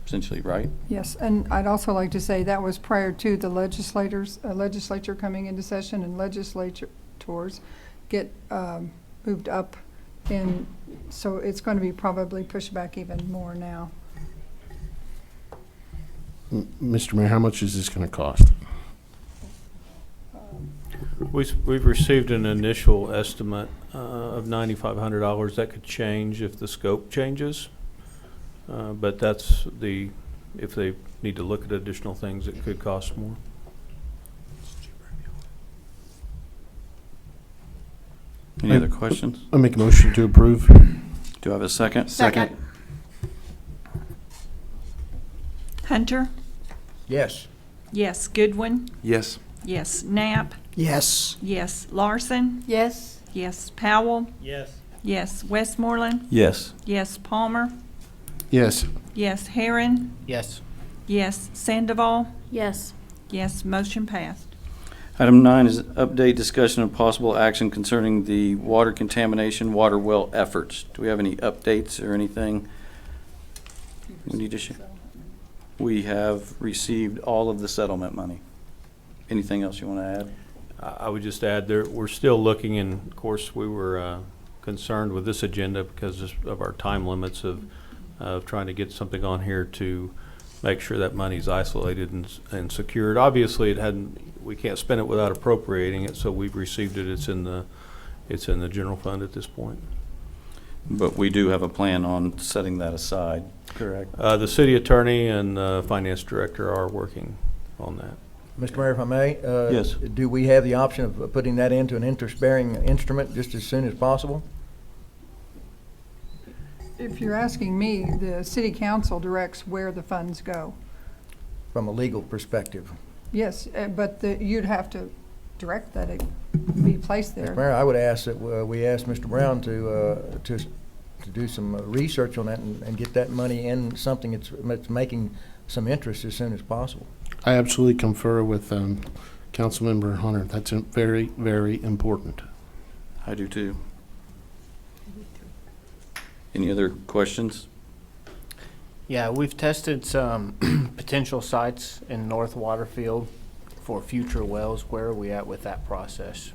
Essentially, right? Yes, and I'd also like to say that was prior to the legislature coming into session, and legislators get moved up, and so it's going to be probably pushed back even more now. Mr. Mayor, how much is this going to cost? We've received an initial estimate of $9,500. That could change if the scope changes. But that's if they need to look at additional things, it could cost more. Any other questions? I make a motion to approve. Do I have a second? Second. Hunter? Yes. Yes. Goodwin? Yes. Yes. Knapp? Yes. Yes. Larson? Yes. Yes. Powell? Yes. Yes. Westmoreland? Yes. Yes. Palmer? Yes. Yes. Heron? Yes. Yes. Sandoval? Yes. Yes. Motion passed. Item 9 is update discussion of possible action concerning the water contamination water well efforts. Do we have any updates or anything we need to share? We have received all of the settlement money. Anything else you want to add? I would just add we're still looking, and of course we were concerned with this agenda because of our time limits of trying to get something on here to make sure that money's isolated and secured. Obviously, we can't spend it without appropriating it, so we've received it. It's in the general fund at this point. But we do have a plan on setting that aside, correct? The city attorney and finance director are working on that. Mr. Mayor, if I may? Yes. Do we have the option of putting that into an interest-bearing instrument just as soon as possible? If you're asking me, the city council directs where the funds go. From a legal perspective? Yes, but you'd have to direct that it be placed there. Mr. Mayor, I would ask that we ask Mr. Brown to do some research on that and get that money in something that's making some interest as soon as possible. I absolutely confer with Councilmember Hunter. That's very, very important. I do too. Any other questions? Yeah, we've tested some potential sites in North Waterfield for future wells. Where are we at with that process?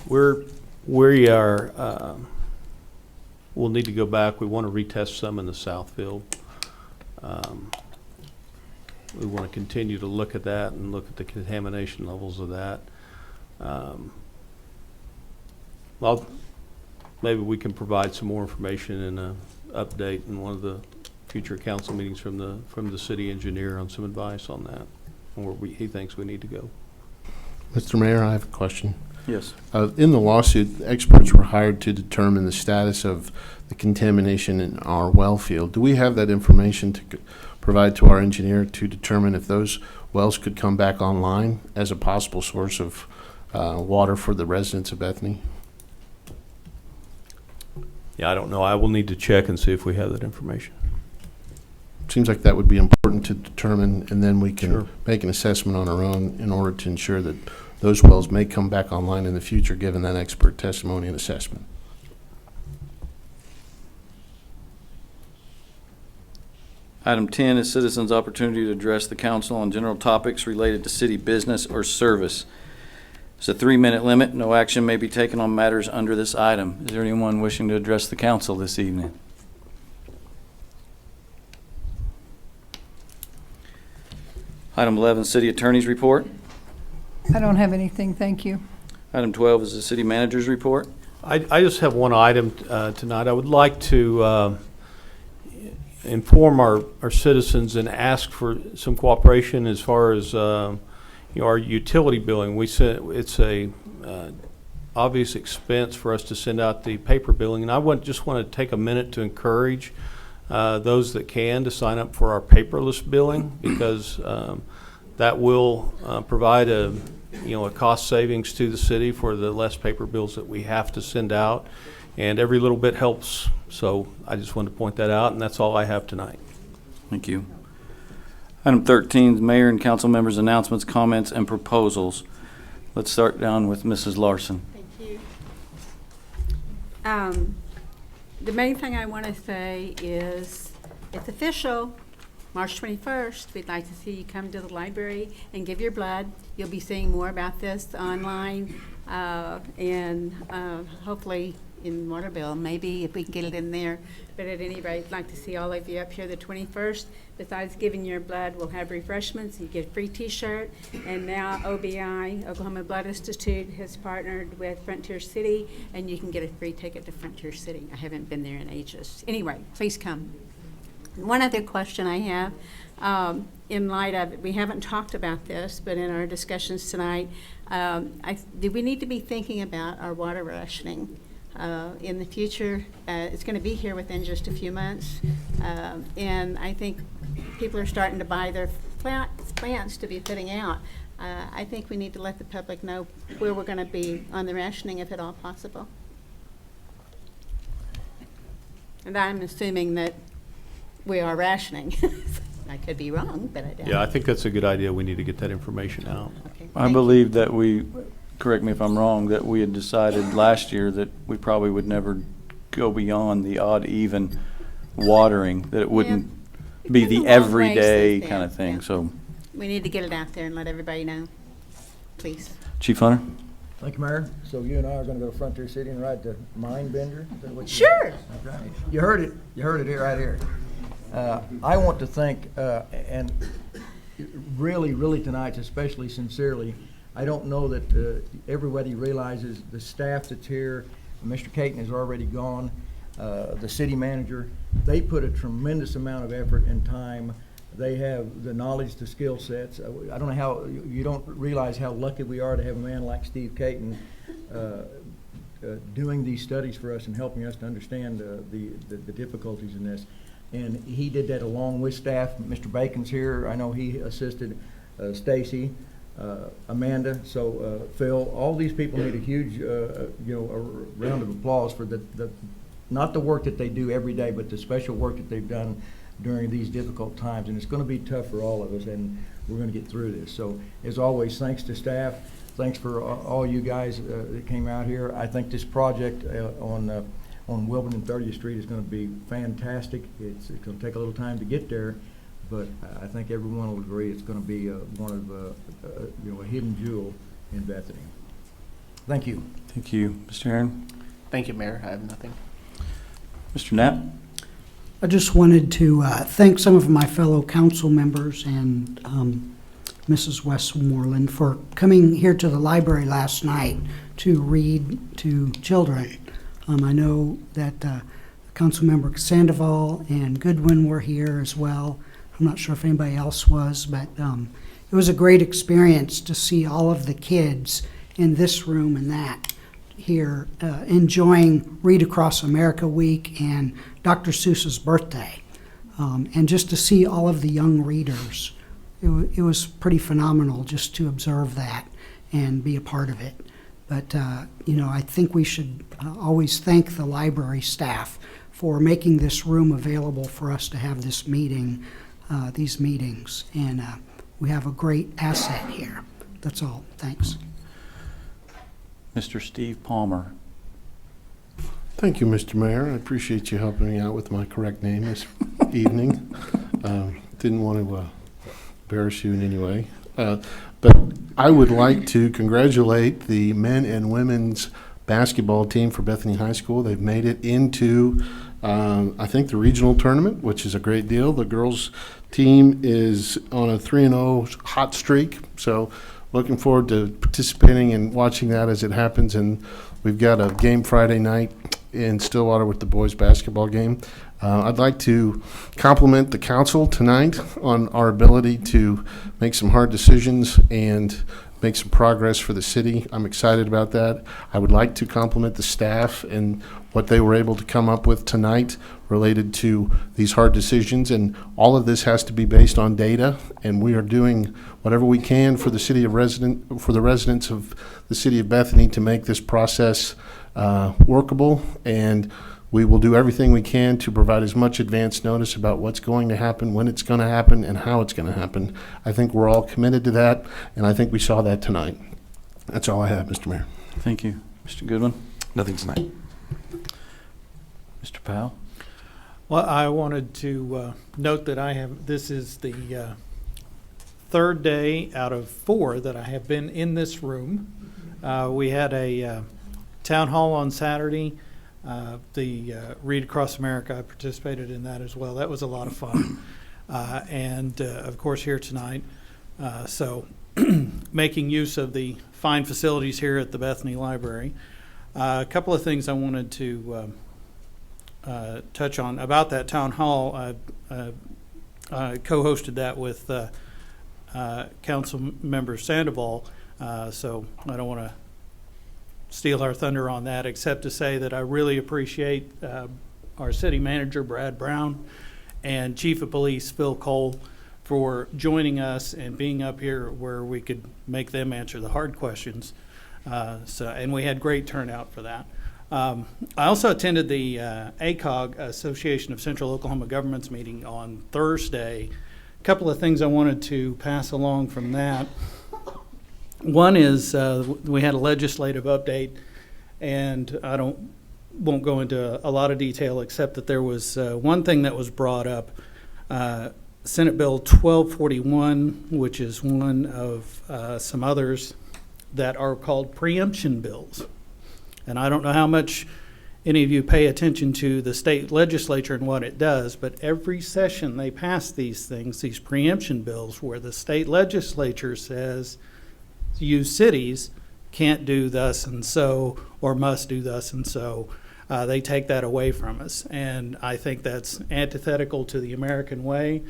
We are, we'll need to go back. We want to retest some in the south field. We want to continue to look at that and look at the contamination levels of that. Well, maybe we can provide some more information in an update in one of the future council meetings from the city engineer on some advice on that, and where he thinks we need to go. Mr. Mayor, I have a question. Yes. In the lawsuit, experts were hired to determine the status of the contamination in our well field. Do we have that information to provide to our engineer to determine if those wells could come back online as a possible source of water for the residents of Bethany? Yeah, I don't know. I will need to check and see if we have that information. Seems like that would be important to determine, and then we can Sure. make an assessment on our own in order to ensure that those wells may come back online in the future, given that expert testimony and assessment. Item 10 is citizens' opportunity to address the council on general topics related to city business or service. It's a 3-minute limit. No action may be taken on matters under this item. Is there anyone wishing to address the council this evening? Item 11, city attorney's report. I don't have anything, thank you. Item 12 is the city manager's report. I just have one item tonight. I would like to inform our citizens and ask for some cooperation as far as our utility billing. It's a obvious expense for us to send out the paper billing, and I just want to take a minute to encourage those that can to sign up for our paperless billing, because that will provide a cost savings to the city for the less paper bills that we have to send out, and every little bit helps. So I just wanted to point that out, and that's all I have tonight. Thank you. Item 13 is mayor and council members' announcements, comments, and proposals. Let's start down with Mrs. Larson. Thank you. The main thing I want to say is it's official. March 21st, we'd like to see you come to the library and give your blood. You'll be seeing more about this online and hopefully in Waterville, maybe if we can get it in there. But at any rate, I'd like to see all of you up here the 21st. Besides giving your blood, we'll have refreshments. You get a free T-shirt. And now OBI, Oklahoma Blood Institute, has partnered with Frontier City, and you can get a free ticket to Frontier City. I haven't been there in ages. Anyway, please come. One other question I have, in light of, we haven't talked about this, but in our discussions tonight, do we need to be thinking about our water rationing in the future? It's going to be here within just a few months, and I think people are starting to buy their plants to be putting out. I think we need to let the public know where we're going to be on the rationing, if at all possible. And I'm assuming that we are rationing. I could be wrong, but I doubt. Yeah, I think that's a good idea. We need to get that information out. Okay, I believe that we, correct me if I'm wrong, that we had decided last year that we probably would never go beyond the odd even watering, that it wouldn't be the everyday kind of thing. So we need to get it out there and let everybody know, please. Chief Hunter? Thank you, Mayor. So you and I are going to go to Frontier City and ride the mine bender? Is that what you Sure. Okay. You heard it. You heard it here, right here. I want to thank, and really, really tonight, especially sincerely, I don't know that everybody realizes the staff that's here. Mr. Caton has already gone. The city manager, they put a tremendous amount of effort and time. They have the knowledge, the skill sets. I don't know how, you don't realize how lucky we are to have a man like Steve Caton doing these studies for us and helping us to understand the difficulties in this. And he did that along with staff. Mr. Bacon's here. I know he assisted Stacy, Amanda, so Phil. All these people need a huge, a round of applause for not the work that they do every day, but the special work that they've done during these difficult times. And it's going to be tough for all of us, and we're going to get through this. So, as always, thanks to staff. Thanks for all you guys that came out here. I think this project on Wilburn and 30th Street is going to be fantastic. It's going to take a little time to get there, but I think everyone will agree it's going to be one of a hidden jewel in Bethany. Thank you. Thank you. Mr. Aaron? Thank you, Mayor. I have nothing. Mr. Knapp? I just wanted to thank some of my fellow council members and Mrs. Westmoreland for coming here to the library last night to read to children. I know that Councilmember Sandoval and Goodwin were here as well. I'm not sure if anybody else was, but it was a great experience to see all of the kids in this room and that here enjoying Read Across America Week and Dr. Seuss's birthday. And just to see all of the young readers, it was pretty phenomenal just to observe that and be a part of it. But, I think we should always thank the library staff for making this room available for us to have this meeting, these meetings. And we have a great asset here. That's all. Thanks. Mr. Steve Palmer? Thank you, Mr. Mayor. I appreciate you helping me out with my correct name this evening. Didn't want to embarrass you in any way. But I would like to congratulate the men and women's basketball team for Bethany High School. They've made it into, I think, the regional tournament, which is a great deal. The girls' team is on a 3-0 hot streak, so looking forward to participating and watching that as it happens. And we've got a game Friday night in Stillwater with the boys' basketball game. I'd like to compliment the council tonight on our ability to make some hard decisions and make some progress for the city. I'm excited about that. I would like to compliment the staff and what they were able to come up with tonight related to these hard decisions. And all of this has to be based on data, and we are doing whatever we can for the residents of the city of Bethany to make this process workable. And we will do everything we can to provide as much advance notice about what's going to happen, when it's going to happen, and how it's going to happen. I think we're all committed to that, and I think we saw that tonight. That's all I have, Mr. Mayor. Thank you. Mr. Goodwin? Nothing tonight. Mr. Powell? Well, I wanted to note that this is the third day out of 4 that I have been in this room. We had a town hall on Saturday. The Read Across America, I participated in that as well. That was a lot of fun. And of course here tonight. So making use of the fine facilities here at the Bethany Library. A couple of things I wanted to touch on about that town hall. I co-hosted that with Council Member Sandoval, so I don't want to steal our thunder on that, except to say that I really appreciate our city manager, Brad Brown, and Chief of Police, Phil Cole, for joining us and being up here where we could make them answer the hard questions. And we had great turnout for that. I also attended the ACOG, Association of Central Oklahoma Governments meeting on Thursday. A couple of things I wanted to pass along from that. One is we had a legislative update, and I won't go into a lot of detail except that there was one thing that was brought up, Senate Bill 1241, which is one of some others that are called preemption bills. And I don't know how much any of you pay attention to the state legislature and what it does, but every session they pass these things, these preemption bills, where the state legislature says, you cities can't do thus and so, or must do thus and so. They take that away from us, and I think that's antithetical to the American way.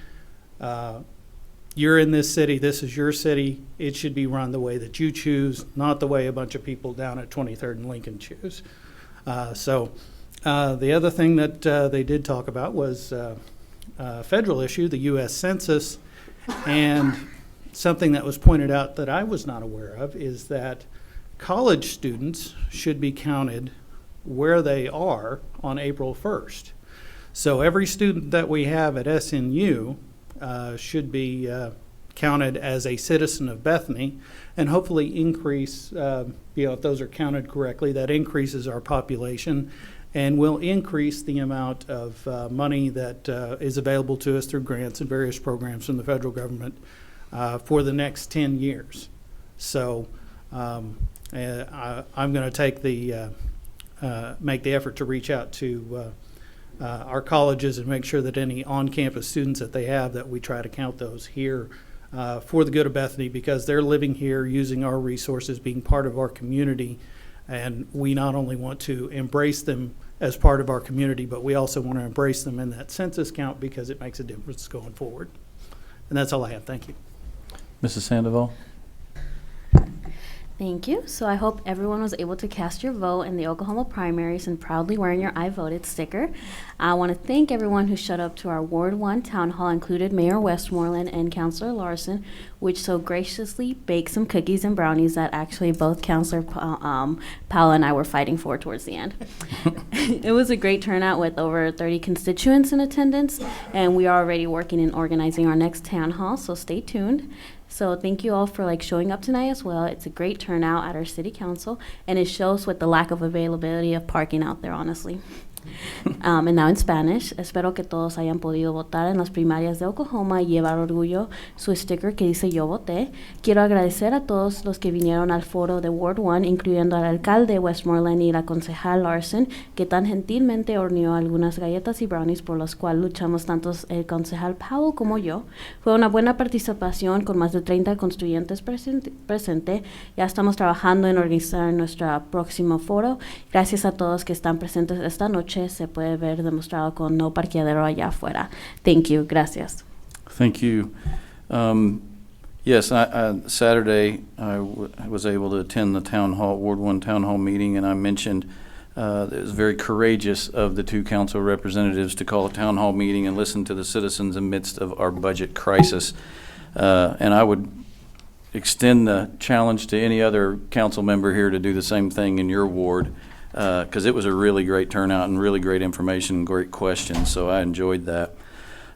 You're in this city, this is your city, it should be run the way that you choose, not the way a bunch of people down at 23rd and Lincoln choose. The other thing that they did talk about was a federal issue, the U.S. Census, and something that was pointed out that I was not aware of is that college students should be counted where they are on April 1st. So every student that we have at SNU should be counted as a citizen of Bethany, and hopefully increase, if those are counted correctly, that increases our population and will increase the amount of money that is available to us through grants and various programs from the federal government for the next 10 years. So I'm going to make the effort to reach out to our colleges and make sure that any on-campus students that they have, that we try to count those here for the good of Bethany, because they're living here, using our resources, being part of our community, and we not only want to embrace them as part of our community, but we also want to embrace them in that census count because it makes a difference going forward. And that's all I have. Thank you. Mrs. Sandoval? Thank you. So I hope everyone was able to cast your vote in the Oklahoma primaries and proudly wearing your I voted sticker. I want to thank everyone who showed up to our Ward 1 town hall, included Mayor Westmoreland and Councilor Larson, which so graciously baked some cookies and brownies that actually both Councilor Powell and I were fighting for towards the end. It was a great turnout with over 30 constituents in attendance, and we are already working and organizing our next town hall, so stay tuned. So thank you all for showing up tonight as well. It's a great turnout at our city council, and it shows with the lack of availability of parking out there, honestly. And now in Spanish, espero que todos hayan podido votar en las primarias de Oklahoma y llevar orgullo su sticker que dice yo voté. Quiero agradecer a todos los que vinieron al foro de Ward 1, incluyendo al alcalde Westmoreland y la concejal Larson, que tan gentilmente horneó algunas galletas y brownies por los cuales luchamos tanto el concejal Powell como yo. Fue una buena participación con más de 30 constituyentes presentes. Ya estamos trabajando en organizar nuestro próximo foro. Gracias a todos que están presentes esta noche. Se puede ver demostrado con no parqueadero allá afuera. Thank you. Gracias. Thank you. Yes, Saturday I was able to attend the town hall, Ward 1 town hall meeting, and I mentioned it was very courageous of the two council representatives to call a town hall meeting and listen to the citizens amidst of our budget crisis. And I would extend the challenge to any other council member here to do the same thing in your ward, because it was a really great turnout and really great information and great questions, so I enjoyed that.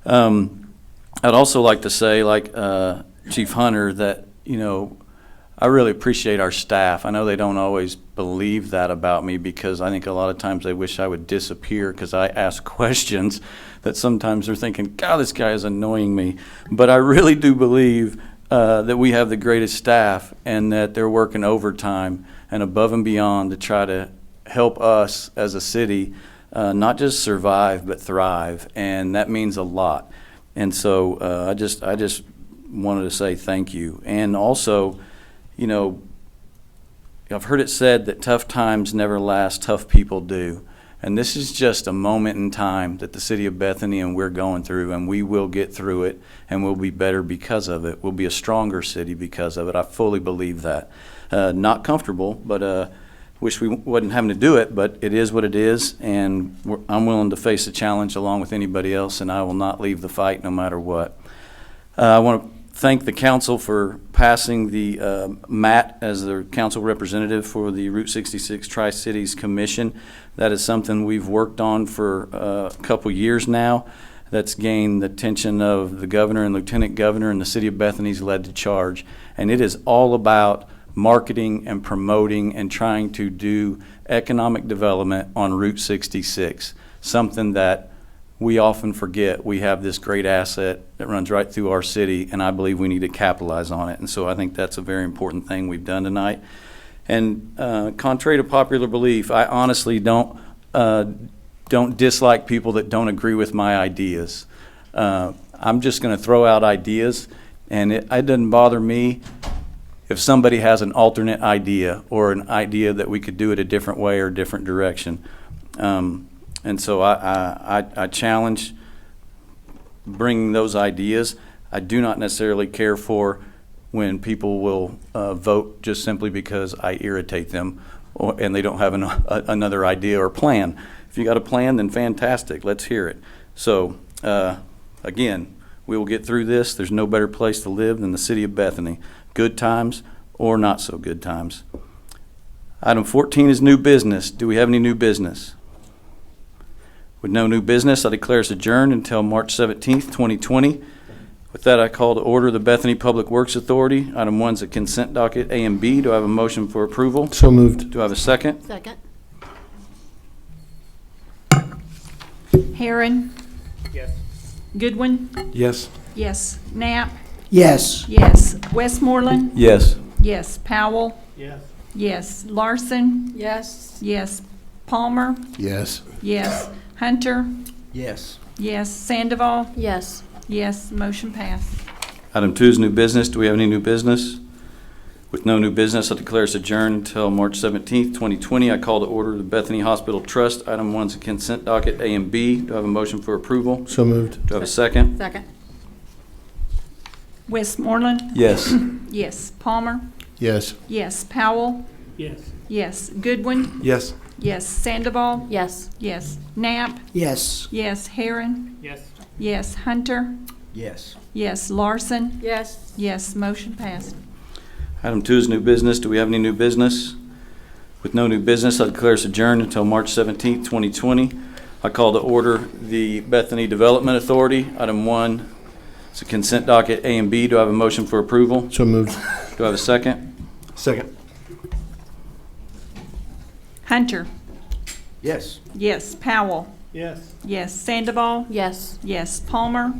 I'd also like to say, like Chief Hunter, that, I really appreciate our staff. I know they don't always believe that about me, because I think a lot of times they wish I would disappear because I ask questions that sometimes they're thinking, God, this guy is annoying me. But I really do believe that we have the greatest staff, and that they're working overtime and above and beyond to try to help us as a city not just survive but thrive, and that means a lot. And so I just wanted to say thank you. And also, I've heard it said that tough times never last, tough people do. And this is just a moment in time that the city of Bethany and we're going through, and we will get through it, and we'll be better because of it. We'll be a stronger city because of it. I fully believe that. Not comfortable, but wish we wasn't having to do it, but it is what it is, and I'm willing to face the challenge along with anybody else, and I will not leave the fight no matter what. I want to thank the council for passing the Matt as the council representative for the Route 66 Tri-Cities Commission. That is something we've worked on for a couple years now. That's gained the attention of the governor and lieutenant governor, and the city of Bethany's led the charge. And it is all about marketing and promoting and trying to do economic development on Route 66, something that we often forget. We have this great asset that runs right through our city, and I believe we need to capitalize on it. And so I think that's a very important thing we've done tonight. And contrary to popular belief, I honestly don't dislike people that don't agree with my ideas. I'm just going to throw out ideas, and it doesn't bother me if somebody has an alternate idea or an idea that we could do it a different way or a different direction. And so I challenge bringing those ideas. I do not necessarily care for when people will vote just simply because I irritate them and they don't have another idea or plan. If you got a plan, then fantastic, let's hear it. So again, we will get through this. There's no better place to live than the city of Bethany, good times or not so good times. Item 14 is new business. Do we have any new business? With no new business, I declare us adjourned until March 17th, 2020. With that, I call to order the Bethany Public Works Authority. Item 1 is a consent docket, A and B. Do I have a motion for approval? So moved. Do I have a second? Second. Heron. Yes. Goodwin. Yes. Yes. Knapp. Yes. Yes. Westmoreland. Yes. Yes. Powell. Yes. Yes. Larson. Yes. Yes. Palmer. Yes. Yes. Hunter. Yes. Yes. Sandoval. Yes. Yes. Motion passed. Item 2 is new business. Do we have any new business? With no new business, I declare us adjourned until March 17th, 2020. I call to order the Bethany Hospital Trust. Item 1 is a consent docket, A and B. Do I have a motion for approval? So moved. Do I have a second? Second. Westmoreland. Yes. Yes. Palmer. Yes. Yes. Powell. Yes. Yes. Goodwin. Yes. Yes. Sandoval. Yes. Yes. Knapp. Yes. Yes. Heron. Yes. Yes. Hunter. Yes. Yes. Larson. Yes. Yes. Motion passed. Item 2 is new business. Do we have any new business? With no new business, I declare us adjourned until March 17th, 2020. I call to order the Bethany Development Authority. Item 1 is a consent docket, A and B. Do I have a motion for approval? So moved. Do I have a second? Second. Hunter. Yes. Yes. Powell. Yes. Yes. Sandoval. Yes. Yes. Palmer.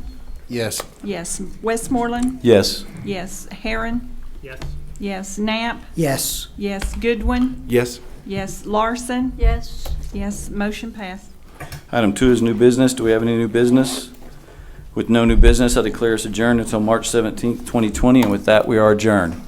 Yes. Yes. Westmoreland. Yes. Yes. Heron. Yes. Yes. Knapp. Yes. Yes. Goodwin. Yes. Yes. Larson. Yes. Yes. Motion passed. Item 2 is new business. Do we have any new business? With no new business, I declare us adjourned until March 17th, 2020, and with that, we are adjourned.